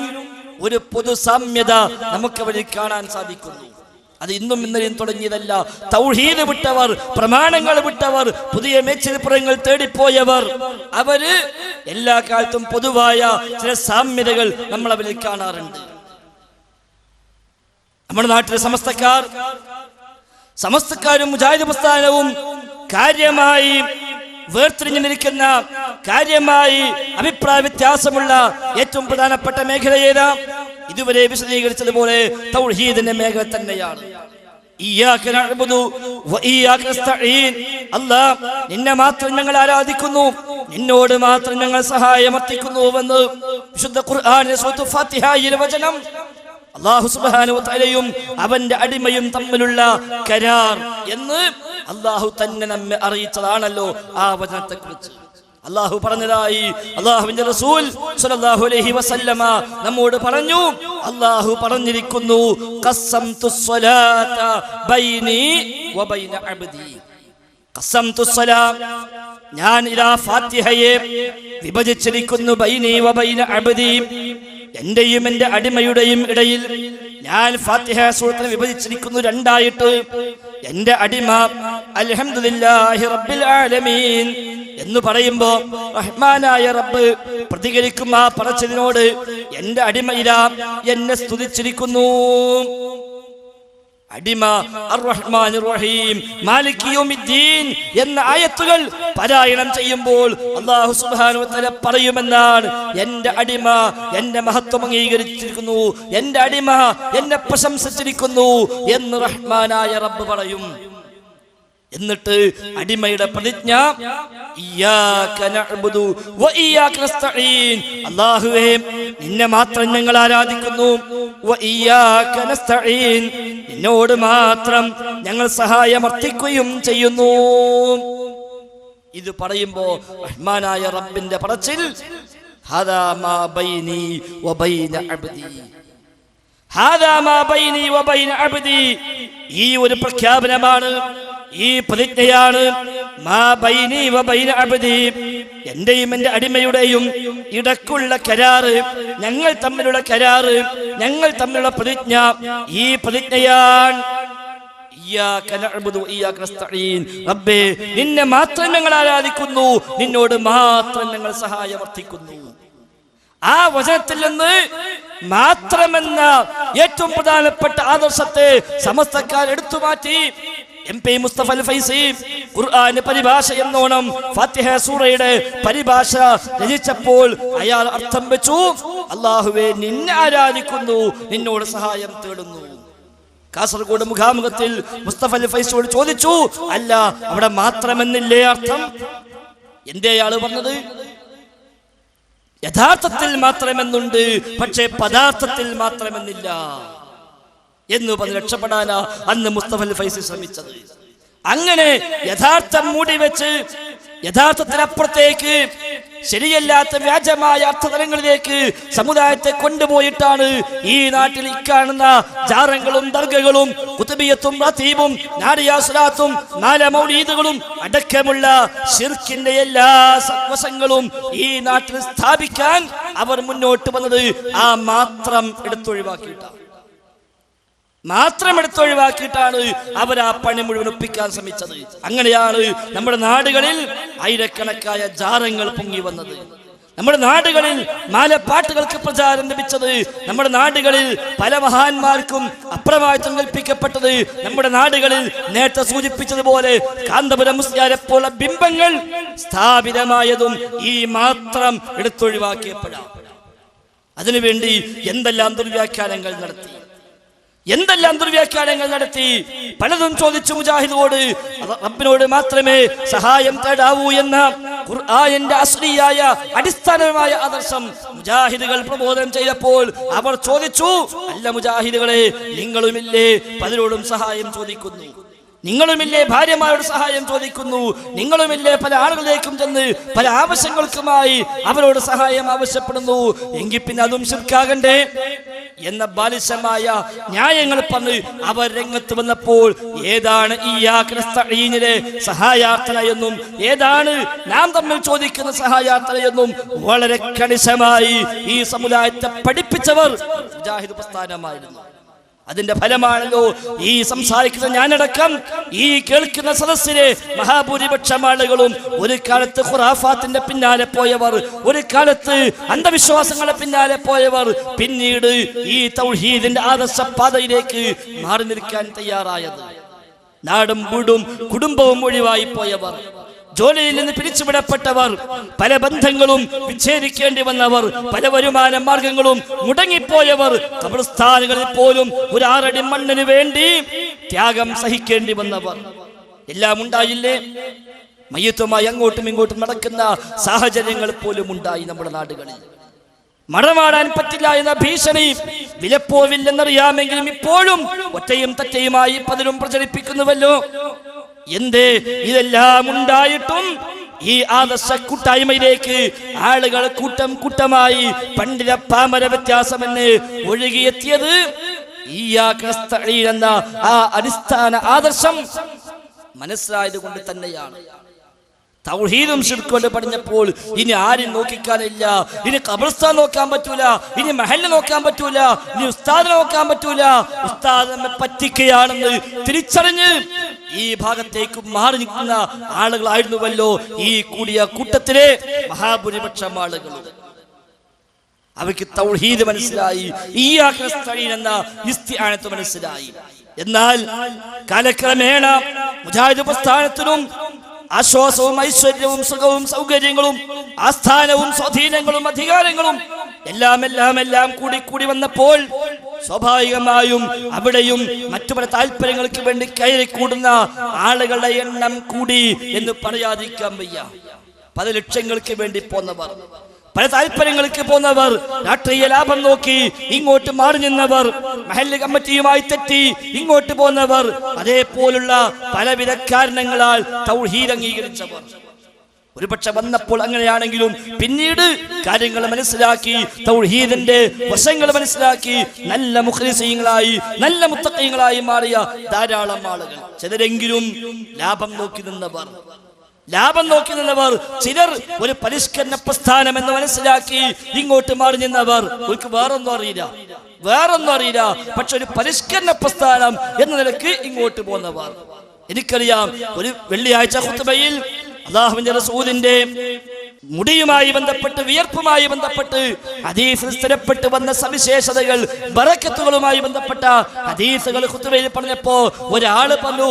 [SPEAKER 10] ഒരു പൊതു സാമ്യത നമുക്കവരിൽ കാണാൻ സാധിക്കുന്നു. അത് ഇന്നും ഇന്നലെയും തുടങ്ങിയതല്ല. തൗഹീദ് വിട്ടവർ, പ്രമാണങ്ങൾ വിട്ടവർ, പുതിയ മേച്ചിൽപ്പുറങ്ങൾ തേടിപ്പോയവർ, അവര് എല്ലാ കാലത്തും പൊതുവായ ചില സാമ്യതകൾ നമ്മൾ അവരിൽ കാണാറുണ്ട്. നമ്മുടെ നാട്ടിലെ സമസ്തക്കാരും മുജാഹിദ് പ്രസ്ഥാനവും കാര്യമായി വേർതിരിഞ്ഞു നിൽക്കുന്ന, കാര്യമായി അഭിപ്രായ വ്യത്യാസമുള്ള ഏറ്റവും പ്രധാനപ്പെട്ട മേഖല ഏതാ? ഇതുവരെ വിശദീകരിച്ചതുപോലെ തൗഹീദിന്റെ മേഖല തന്നെയാണ്. ഇയ്യാക നഅ്ബുദു വ ഇയ്യാക നസ്തഈൻ. അല്ലാഹ് നിന്നെ മാത്രം ഞങ്ങൾ ആരാധിക്കുന്നു, നിന്നോട് മാത്രം ഞങ്ങൾ സഹായമർത്ഥിക്കുന്നുവെന്ന് വിശുദ്ധ ഖുർആനിലെ സൂറത്തുൽ ഫാത്തിഹയിലെ വചനം. അല്ലാഹു സുബ്ഹാനഹു വ തആലയും അവന്റെ അടിമയും തമ്മിലുള്ള കരാർ എന്ന് അല്ലാഹു തന്നെ നമ്മെ അറിയിച്ചതാണല്ലോ ആ വചനത്തെക്കുറിച്ച്. അല്ലാഹു പറഞ്ഞതായി അല്ലാഹുവിന്റെ റസൂൽ സ്വല്ലല്ലാഹു അലൈഹി വസല്ലമ നമ്മോട് പറഞ്ഞു. അല്ലാഹു പറഞ്ഞിരിക്കുന്നു, ഖസ്സംതു സ്വലാത ബൈനി വ ബൈന അബ്ദി. ഖസ്സംതു സ്വലാത്ത്, ഞാൻ ഇതാ ഫാത്തിഹയെ വിഭജിച്ചിരിക്കുന്നു. ബൈനി വ ബൈന അബ്ദി, എന്റെയും എന്റെ അടിമയുടെയും ഇടയിൽ ഞാൻ ഫാത്തിഹ സൂറത്തിനെ വിഭജിച്ചിരിക്കുന്നു രണ്ടായിട്ട്. എന്റെ അടിമ അൽഹംദുലില്ലാഹി റബ്ബിൽ ആലമീൻ എന്ന് പറയുമ്പോ റഹ്മാനായ റബ്ബ് പ്രതികരിക്കും ആ പറച്ചതിനോട്, എന്റെ അടിമ ഇതാ എന്നെ സ്തുതിച്ചിരിക്കുന്നു. അടിമ അർ-റഹ്മാനിർ റഹീം മാലിക് യൗമിദ്ദീൻ എന്ന ആയത്തുകൾ പാരായണം ചെയ്യുമ്പോൾ അല്ലാഹു സുബ്ഹാനഹു വ തആല പറയുമെന്നാണ്, എന്റെ അടിമ എന്റെ മഹത്വം അംഗീകരിച്ചിരിക്കുന്നു, എന്റെ അടിമ എന്നെ പ്രശംസിച്ചിരിക്കുന്നു എന്ന് റഹ്മാനായ റബ്ബ് പറയും. എന്നിട്ട് അടിമയുടെ പ്രതിജ്ഞ, ഇയ്യാക നഅ്ബുദു വ ഇയ്യാക നസ്തഈൻ, അല്ലാഹുവേ നിന്നെ മാത്രം ഞങ്ങൾ ആരാധിക്കുന്നു, വ ഇയ്യാക നസ്തഈൻ നിന്നോട് മാത്രം ഞങ്ങൾ സഹായം അർത്ഥിക്കുകയും ചെയ്യുന്നു. ഇത് പറയുമ്പോ റഹ്മാനായ റബ്ബിന്റെ പറച്ചിൽ, ഹാദാ മാ ബൈനി വ ബൈന അബ്ദി, ഹാദാ മാ ബൈനി വ ബൈന അബ്ദി, ഈ ഒരു പ്രഖ്യാപനമാണ്, ഈ പ്രതിജ്ഞയാണ്. മാ ബൈനി വ ബൈന അബ്ദി, എന്റെയും എന്റെ അടിമയുടെയും ഇടക്കുള്ള കരാറ്, ഞങ്ങൾ തമ്മിലുള്ള കരാറ്, ഞങ്ങൾ തമ്മിലുള്ള പ്രതിജ്ഞ, ഈ പ്രതിജ്ഞയാണ്. ഇയ്യാക നഅ്ബുദു വ ഇയ്യാക നസ്തഈൻ, റബ്ബേ നിന്നെ മാത്രം ഞങ്ങൾ ആരാധിക്കുന്നു, നിന്നോട് മാത്രം ഞങ്ങൾ സഹായം അർത്ഥിക്കുന്നു. ആ വചനത്തിൽ നിന്ന് മാത്രമെന്ന ഏറ്റവും പ്രധാനപ്പെട്ട ആദർശത്തെ സമസ്തക്കാർ എടുത്തു മാറ്റി. MP മുസ്തഫ അൽ ഫൈസി ഖുർആന്റെ പരിഭാഷ എന്നോണം ഫാത്തിഹ സൂറയുടെ പരിഭാഷ രചിച്ചപ്പോൾ അയാൾ അർത്ഥം വെച്ചു, അല്ലാഹുവേ നിന്നെ ആരാധിക്കുന്നു, നിന്നോട് സഹായം തേടുന്നു. കാസർഗോഡ് മുഖാമുഖത്തിൽ മുസ്തഫ അൽ ഫൈസിയോട് ചോദിച്ചു, അല്ല അവിടെ മാത്രമെന്നില്ലേ അർത്ഥം? എന്തേ അയാള് പറഞ്ഞത്? യഥാർത്ഥത്തിൽ മാത്രമെന്നുണ്ട്, പക്ഷേ പദാർത്ഥത്തിൽ മാത്രമെന്നില്ല എന്ന് പറഞ്ഞ് രക്ഷപ്പെടാനാ അന്ന് മുസ്തഫ അൽ ഫൈസി ശ്രമിച്ചത്. അങ്ങനെ യഥാർത്ഥം മൂടി വെച്ച് യഥാർത്ഥത്തിനപ്പുറത്തേക്ക് ശരിയല്ലാത്ത വ്യാജമായ അർത്ഥതലങ്ങളിലേക്ക് സമുദായത്തെ കൊണ്ടുപോയിട്ടാണ് ഈ നാട്ടിൽ ഇക്കാണുന്ന ജാറങ്ങളും ദർഗകളും കുതുബിയത്തും റതീബും നാരിയാസുലാത്തും നാല മൗലീദുകളും അടക്കമുള്ള ശിർക്കിന്റെ എല്ലാ വശങ്ങളും ഈ നാട്ടിൽ സ്ഥാപിക്കാൻ അവർ മുന്നോട്ട് വന്നത് ആ മാത്രം എടുത്തൊഴിവാക്കിയിട്ടാണ് അവർ ആ പണി മുഴുവൻ ഒപ്പിക്കാൻ ശ്രമിച്ചത്. അങ്ങനെയാണ് നമ്മുടെ നാടുകളിൽ ആയിരക്കണക്കായ ജാറങ്ങൾ പൊങ്ങി വന്നത്, നമ്മുടെ നാടുകളിൽ മാലപ്പാട്ടുകൾക്ക് പ്രചാരം ലഭിച്ചത്, നമ്മുടെ നാടുകളിൽ പല മഹാന്മാർക്കും അപ്രമാദിത്വം കൽപ്പിക്കപ്പെട്ടത്, നമ്മുടെ നാടുകളിൽ നേരത്തെ സൂചിപ്പിച്ചതുപോലെ കാന്തപുരം മുസ്ലിയാരെ പോലെ ബിംബങ്ങൾ സ്ഥാപിതമായതും ഈ മാത്രം എടുത്തൊഴിവാക്കിയപ്പെടാം. അതിനുവേണ്ടി എന്തെല്ലാം ദുർവ്യാഖ്യാനങ്ങൾ നടത്തി, പലതും ചോദിച്ചു മുജാഹിദോട്. റബ്ബിനോട് മാത്രമേ സഹായം തേടാവൂ എന്ന ഖുർആനിന്റെ അസ്ലിയായ അടിസ്ഥാനമായ ആദർശം മുജാഹിദുകൾ പ്രബോധനം ചെയ്തപ്പോൾ അവർ ചോദിച്ചു, അല്ല മുജാഹിദുകളെ, നിങ്ങളുമില്ലേ പലരോടും സഹായം ചോദിക്കുന്നു, നിങ്ങളുമില്ലേ ഭാര്യമാരോട് സഹായം ചോദിക്കുന്നു, നിങ്ങളുമില്ലേ പല ആളുകളിലേക്കും ചെന്ന് പല ആവശ്യങ്ങൾക്കുമായി അവരോട് സഹായം ആവശ്യപ്പെടുന്നു, എങ്കിൽ പിന്നെ അതും ശിർക്കാകണ്ടേ എന്ന ബാലിശമായ ന്യായങ്ങൾ പറഞ്ഞ് അവർ രംഗത്ത് വന്നപ്പോൾ ഏതാണ് ഇയ്യാക നസ്തഈനിലെ സഹായാർത്ഥന എന്നും ഏതാണ് നാം തമ്മിൽ ചോദിക്കുന്ന സഹായാർത്ഥന എന്നും വളരെ കണിശമായി ഈ സമുദായത്തെ പഠിപ്പിച്ചവർ മുജാഹിദ് പ്രസ്ഥാനമായിരുന്നു. അതിന്റെ ഫലമാണല്ലോ ഈ സംസാരിക്കുന്ന ഞാനടക്കം ഈ കേൾക്കുന്ന സദസ്സിലെ മഹാഭൂരിപക്ഷം ആളുകളും ഒരു കാലത്ത് ഖുറാഫാത്തിന്റെ പിന്നാലെ പോയവർ, ഒരു കാലത്ത് അന്ധവിശ്വാസങ്ങളുടെ പിന്നാലെ പോയവർ, പിന്നീട് ഈ തൗഹീദിന്റെ ആദർശ പാതയിലേക്ക് മാറി നിൽക്കാൻ തയ്യാറായത്, നാടും വീടും കുടുംബവും ഒഴിവായി പോയവർ, ജോലിയിൽ നിന്ന് പിരിച്ചുവിടപ്പെട്ടവർ, പല ബന്ധങ്ങളും വിച്ഛേദിക്കേണ്ടി വന്നവർ, പല വരുമാന മാർഗങ്ങളും മുടങ്ങിപ്പോയവർ, ഖബർസ്ഥാനുകളിൽ പോലും ഒരു 6 അടി മണ്ണിന് വേണ്ടി ത്യാഗം സഹിക്കേണ്ടി വന്നവർ എല്ലാം ഉണ്ടായില്ലേ? മയ്യത്തുമായി അങ്ങോട്ടും ഇങ്ങോട്ടും നടക്കുന്ന സാഹചര്യങ്ങൾ പോലും ഉണ്ടായി നമ്മുടെ നാടുകളിൽ. മടമാടാൻ പറ്റില്ല എന്ന ഭീഷണി വിലപ്പോവില്ലെന്നറിയാമെങ്കിലും ഇപ്പോഴും ഒറ്റയും തറ്റയുമായി പലരും പ്രചരിപ്പിക്കുന്നുവല്ലോ. എന്തേ ഇതെല്ലാം ഉണ്ടായിട്ടും ഈ ആദർശ കൂട്ടായ്മയിലേക്ക് ആളുകൾ കൂട്ടം കൂട്ടമായി പണ്ഡിത പാമര വ്യത്യാസമെന്ന് ഒഴുകിയെത്തിയത് ഇയ്യാക നസ്തഈൻ എന്ന ആ അടിസ്ഥാന ആദർശം മനസ്സിലായത് കൊണ്ട് തന്നെയാണ്. തൗഹീദും ശിർക്കും പഠിഞ്ഞപ്പോൾ ഇനി ആരും നോക്കിക്കാനില്ല, ഇനി ഖബർസ്ഥാൻ നോക്കാൻ പറ്റൂല, ഇനി മഹല്ല് നോക്കാൻ പറ്റൂല, ഇനി ഉസ്താദ് നോക്കാൻ പറ്റൂല, ഉസ്താദ് നമ്മെ പറ്റിക്കുകയാണെന്ന് തിരിച്ചറിഞ്ഞ് ഈ ഭാഗത്തേക്ക് മാറി നിൽക്കുന്ന ആളുകളായിരുന്നുവല്ലോ ഈ കൂടിയ കൂട്ടത്തിലെ മഹാഭൂരിപക്ഷം ആളുകളും. അവർക്ക് തൗഹീദ് മനസ്സിലായി, ഇയ്യാക നസ്തഈൻ എന്ന ഇസ്തിആനത്ത് മനസ്സിലായി. എന്നാൽ കാലക്രമേണ മുജാഹിദ് പ്രസ്ഥാനത്തിനും ആശ്വാസവും ഐശ്വര്യവും സുഖവും സൗകര്യങ്ങളും ആസ്ഥാനവും സ്വാധീനങ്ങളും അധികാരങ്ങളും എല്ലാം കൂടി വന്നപ്പോൾ സ്വാഭാവികമായും അവിടെയും മറ്റു പല താല്പര്യങ്ങൾക്ക് വേണ്ടി കയറി കൂടുന്ന ആളുകളുടെ എണ്ണം കൂടി എന്ന് പറയാതിരിക്കാൻ വയ്യ. പല ലക്ഷ്യങ്ങൾക്ക് വേണ്ടി പോന്നവർ, പല താല്പര്യങ്ങൾക്ക് പോന്നവർ, രാഷ്ട്രീയ ലാഭം നോക്കി ഇങ്ങോട്ട് മാറി നിന്നവർ, മഹല്ല് കമ്മിറ്റിയുമായി തെറ്റി ഇങ്ങോട്ട് പോന്നവർ, അതേപോലുള്ള പലവിധ കാരണങ്ങളാൽ തൗഹീദ് അംഗീകരിച്ചവർ. ഒരുപക്ഷെ വന്നപ്പോൾ അങ്ങനെയാണെങ്കിലും പിന്നീട് കാര്യങ്ങൾ മനസ്സിലാക്കി, തൗഹീദിന്റെ വശങ്ങൾ മനസ്സിലാക്കി നല്ല മുഖ്ലിസീങ്ങളായി, നല്ല മുത്തഖീങ്ങളായി മാറിയ ധാരാളം ആളുകൾ. ചിലരെങ്കിലും ലാഭം നോക്കി നിന്നവർ, ചിലർ ഒരു പരിഷ്കരണ പ്രസ്ഥാനം എന്ന് മനസ്സിലാക്കി ഇങ്ങോട്ട് മാറി നിന്നവർ. അവർക്ക് വേറൊന്നും അറിയില്ല, പക്ഷെ ഒരു പരിഷ്കരണ പ്രസ്ഥാനം എന്ന നിലക്ക് ഇങ്ങോട്ട് പോന്നവർ. എനിക്കറിയാം, ഒരു വെള്ളിയാഴ്ച ഖുത്ബയിൽ അല്ലാഹുവിന്റെ റസൂലിന്റെ മുടിയുമായി ബന്ധപ്പെട്ട്, വിയർപ്പുമായി ബന്ധപ്പെട്ട് ഹദീസിൽ സ്ഥിരപ്പെട്ട് വന്ന സവിശേഷതകൾ, ബറക്കത്തുകളുമായി ബന്ധപ്പെട്ട ഹദീസുകൾ ഖുത്ബയിൽ പറഞ്ഞപ്പോ ഒരാള് പറഞ്ഞു,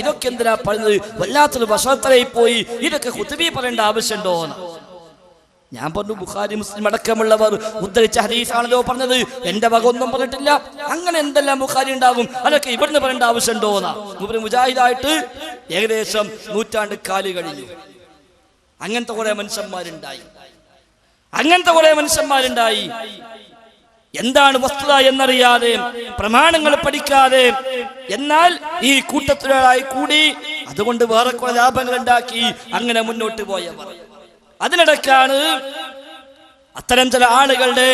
[SPEAKER 10] ഇതൊക്കെ എന്തിനാ പറഞ്ഞത്, വല്ലാത്തൊരു വശത്തരായി പോയി, ഇതൊക്കെ ഖുത്ബയിൽ പറയേണ്ട ആവശ്യമുണ്ടോ? ഞാൻ പറഞ്ഞു, ബുഖാരി മുസ്ലിം അടക്കമുള്ളവർ ഉദ്ധരിച്ച ഹദീസാണല്ലോ പറഞ്ഞത്, എന്റെ വക ഒന്നും പറഞ്ഞിട്ടില്ല. അങ്ങനെ എന്തെല്ലാം ബുഖാരി ഉണ്ടാകും, അതൊക്കെ ഇവിടുന്ന് പറയേണ്ട ആവശ്യമുണ്ടോന്നാ. മുജാഹിദായിട്ട് ഏകദേശം 100 നൂറ്റാണ്ട് കാലി കഴിഞ്ഞു. അങ്ങനത്തെ കുറെ മനുഷ്യന്മാരുണ്ടായി. എന്താണ് വസ്തുത എന്നറിയാതെ, പ്രമാണങ്ങൾ പഠിക്കാതെ, എന്നാൽ ഈ കൂട്ടത്തിലായി കൂടി അതുകൊണ്ട് വേറെ കുറെ ലാഭങ്ങൾ ഉണ്ടാക്കി അങ്ങനെ മുന്നോട്ട് പോയവർ. അതിനിടയ്ക്കാണ് അത്തരം ചില ആളുകളുടെ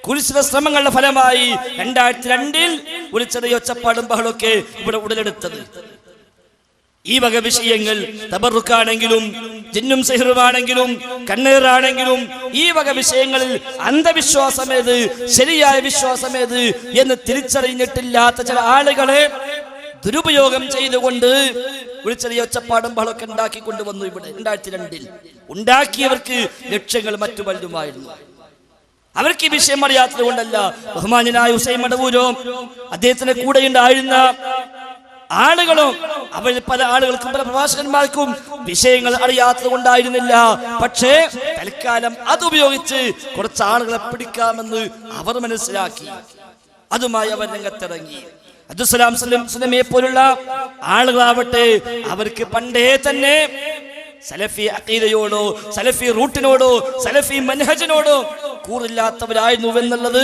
[SPEAKER 10] കുരിശിത ശ്രമങ്ങളുടെ ഫലമായി 2002 ഒരു ചെറിയ ഒച്ചപ്പാടും ബഹളമൊക്കെ ഇവിടെ ഉടലെടുത്തത്. ഈ വക വിഷയങ്ങൾ തബറുക്കാണെങ്കിലും ജിന്നും സിഹ്റുമാണെങ്കിലും കണ്ണീറാണെങ്കിലും ഈ വക വിഷയങ്ങളിൽ അന്ധവിശ്വാസമേത് ശരിയായ വിശ്വാസമേത് എന്ന് തിരിച്ചറിഞ്ഞിട്ടില്ലാത്ത ചില ആളുകളെ ദുരുപയോഗം ചെയ്തുകൊണ്ട് ഒരു ചെറിയ ഒച്ചപ്പാടും ബഹളമൊക്കെ ഉണ്ടാക്കി കൊണ്ടുവന്നു. ഇവിടെ 2002 ഉണ്ടാക്കിയവർക്ക് ലക്ഷ്യങ്ങൾ മറ്റു പലതുമായിരുന്നു. അവർക്ക് ഈ വിഷയം അറിയാത്തത് കൊണ്ടല്ല. ബഹുമാന്യനായ ഹുസൈൻ മടവൂരോ അദ്ദേഹത്തിന്റെ കൂടെ ഉണ്ടായിരുന്ന ആളുകളും അവരിൽ പല ആളുകൾക്കും പല പ്രഭാഷകന്മാർക്കും വിഷയങ്ങൾ അറിയാത്തത് കൊണ്ടായിരുന്നില്ല. പക്ഷേ തൽക്കാലം അതുപയോഗിച്ച് കുറച്ച് ആളുകളെ പിടിക്കാമെന്ന് അവർ മനസ്സിലാക്കി. അതുമായി അവർ രംഗത്തിറങ്ങി. അബ്ദുസ്സലാം സ്വലമിയെ പോലുള്ള ആളുകളാവട്ടെ, അവർക്ക് പണ്ടേ തന്നെ സലഫി അഖീദയോടോ സലഫി റൂട്ടിനോടോ സലഫി മൻഹജിനോടോ കൂറില്ലാത്തവരായിരുന്നു എന്നുള്ളത്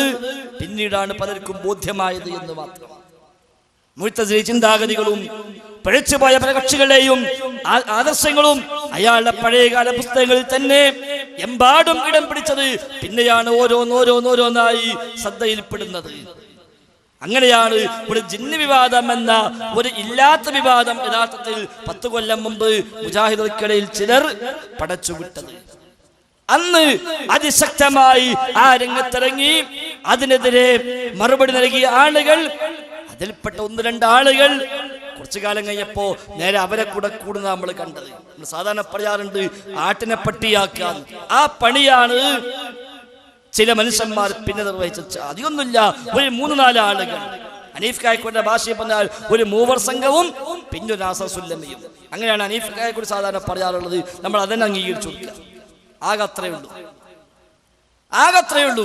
[SPEAKER 10] പിന്നീടാണ് പലർക്കും ബോധ്യമായത് എന്ന് മാത്രം. മുഅ്തസിലി ചിന്താഗതികളും പിഴച്ചുപോയ പല കക്ഷികളുടെയും ആദർശങ്ങളും അയാളുടെ പഴയകാല പുസ്തകങ്ങളിൽ തന്നെ എമ്പാടും ഇടം പിടിച്ചത് പിന്നെയാണ് ഓരോന്നോരോന്നായി ശ്രദ്ധയിൽപ്പെടുന്നത്. അങ്ങനെയാണ് ഒരു ജിന്ന് വിവാദം എന്ന ഒരു ഇല്ലാത്ത വിവാദം യഥാർത്ഥത്തിൽ 10 കൊല്ലം മുമ്പ് മുജാഹിദുകൾക്കിടയിൽ ചിലർ പടച്ചുവിട്ടത്. അന്ന് അതിശക്തമായി ആ രംഗത്തിറങ്ങി അതിനെതിരെ മറുപടി നൽകിയ ആളുകൾ, അതിൽപ്പെട്ട 1-2 ആളുകൾ കുറച്ചു കാലം കഴിഞ്ഞപ്പോ നേരെ അവരെ കൂടെ കൂടുന്ന നമ്മൾ കണ്ടത്. നമ്മൾ സാധാരണ പറയാറുണ്ട് ആട്ടിനെ പട്ടിയാക്കാൻ. ആ പണിയാണ് ചില മനുഷ്യന്മാർ പിന്നെ നിർവഹിച്ചത്. അധികമൊന്നുമില്ല, ഒരു 3-4 ആളുകൾ. ഹനീഫ് കായ്ക്കോന്റെ ഭാഷയിൽ പറഞ്ഞാൽ ഒരു മൂവർ സംഘവും പിന്നെ ഒരു നാസസുല്ലമയും. അങ്ങനെയാണ് ഹനീഫ് കായ്ക്കോട് സാധാരണ പറയാറുള്ളത്. നമ്മൾ അതന്നെ അംഗീകരിച്ചു കൊടുക്കുക. ആകെ അത്രയേ ഉള്ളൂ.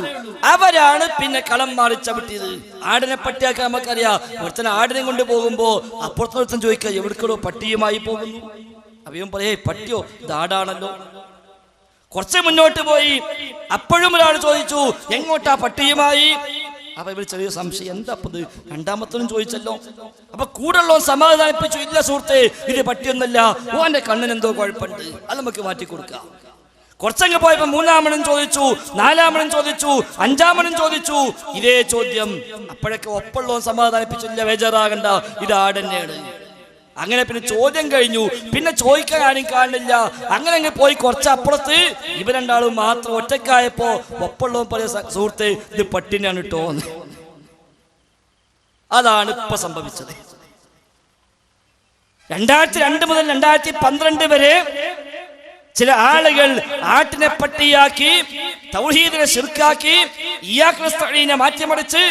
[SPEAKER 10] അവരാണ് പിന്നെ കളം മാറി ചവിട്ടിയത്. ആടിനെ പട്ടിയാക്കാൻ നമുക്കറിയാം. ഒരുത്തനെ ആടിനെ കൊണ്ട് പോകുമ്പോ അപ്പുറത്തൊരുത്തൻ ചോദിക്കുക, എവിടേക്കോ പട്ടിയുമായി പോകുന്നു. അവയും പറയേ, പട്ടിയോ, ഇതാടാണല്ലോ. കുറച്ച് മുന്നോട്ട് പോയി, അപ്പോഴും ഒരാൾ ചോദിച്ചു, എങ്ങോട്ടാ പട്ടിയുമായി? അപ്പൊ ഇവർ ചെറിയ സംശയം, എന്താ ഇത്? രണ്ടാമത്തോനും ചോദിച്ചല്ലോ. അപ്പൊ കൂടുള്ളോ സമാധാനിപ്പിച്ചു, ഇല്ല സുഹൃത്തെ, ഇത് പട്ടിയൊന്നല്ല, ഓന്റെ കണ്ണിന് എന്തോ കുഴപ്പമുണ്ട്, അത് നമുക്ക് മാറ്റി കൊടുക്കാം. കുറച്ചങ്ങ് പോയപ്പോ 3-ാമനും ചോദിച്ചു, 4-ാമനും ചോദിച്ചു, 5-ാമനും ചോദിച്ചു, ഇതേ ചോദ്യം. അപ്പോഴൊക്കെ ഒപ്പുള്ളോ സമാധാനിപ്പിച്ചില്ല, ബേജാറാകണ്ട, ഇത് ആടന്നെയാണ്. അങ്ങനെ പിന്നെ ചോദ്യം കഴിഞ്ഞു, പിന്നെ ചോദിക്കാൻ ആരും കാണില്ല. അങ്ങനെ അങ്ങ് പോയി കുറച്ചപ്പുറത്ത് ഇവർ 2 ആളും മാത്രം ഒറ്റക്കായപ്പോ ഒപ്പുള്ളവൻ പറയ, സുഹൃത്തെ, ഇത് പട്ടിനാണ് കേട്ടോ. അതാണ് ഇപ്പൊ സംഭവിച്ചത്. 2002 മുതൽ 2012 വരെ ചില ആളുകൾ ആട്ടിനെ പട്ടിയാക്കി, തൗഹീദിനെ ശിർക്കാക്കി, ഇയ്യാക നസ്തഈനെ മാറ്റിമറിച്ച്,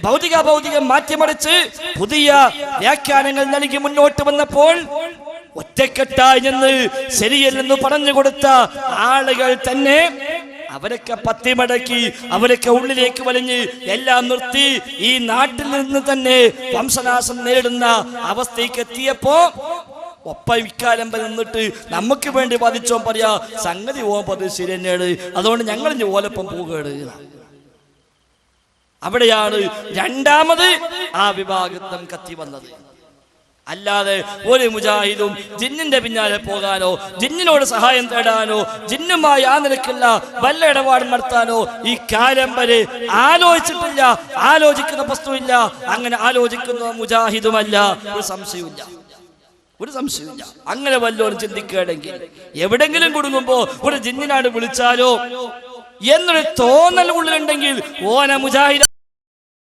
[SPEAKER 10] ഭൗതികം മാറ്റിമറിച്ച് പുതിയ വ്യാഖ്യാനങ്ങൾ നൽകി മുന്നോട്ട് വന്നപ്പോൾ ഒറ്റക്കെട്ടായി നിന്ന് ശരിയല്ലെന്ന് പറഞ്ഞു കൊടുത്ത ആളുകൾ തന്നെ അവരൊക്കെ പത്തിമടക്കി, അവരൊക്കെ ഉള്ളിലേക്ക് വലിഞ്ഞ് എല്ലാം നിർത്തി ഈ നാട്ടിൽ നിന്ന് തന്നെ വംശനാശം നേടുന്ന അവസ്ഥയ്ക്ക് എത്തിയപ്പോ ഒപ്പം ഇക്കാലം നിന്നിട്ട് നമുക്ക് വേണ്ടി ബാധിച്ചോ പറയാ സംഗതി ഓപ്പത് ശരി തന്നെയാണ്, അതുകൊണ്ട് ഞങ്ങൾ ഇനി ഓലപ്പം പോകുകയാണ്. അവിടെയാണ് രണ്ടാമത് ആ വിഭാഗത്വം കത്തി വന്നത്. അല്ലാതെ ഒരു മുജാഹിദും ജിന്നിന്റെ പിന്നാലെ പോകാനോ, ജിന്നിനോട് സഹായം തേടാനോ, ജിന്നുമായി ആ നിലക്കുള്ള വല്ല ഇടപാടും നടത്താനോ ഈ കാലം വരെ ആലോചിച്ചിട്ടില്ല. ആലോചിക്കുന്ന വസ്തുവില്ല. അങ്ങനെ ആലോചിക്കുന്ന മുജാഹിദുമല്ല. ഒരു സംശയമില്ല. അങ്ങനെ വല്ലോരും ചിന്തിക്കുകയാണെങ്കിൽ എവിടെങ്കിലും കുടുങ്ങുമ്പോ ഒരു ജിന്നിനാട് വിളിച്ചാലോ എന്നൊരു തോന്നൽ ഉള്ളിലുണ്ടെങ്കിൽ ഓന മുജാഹിദ്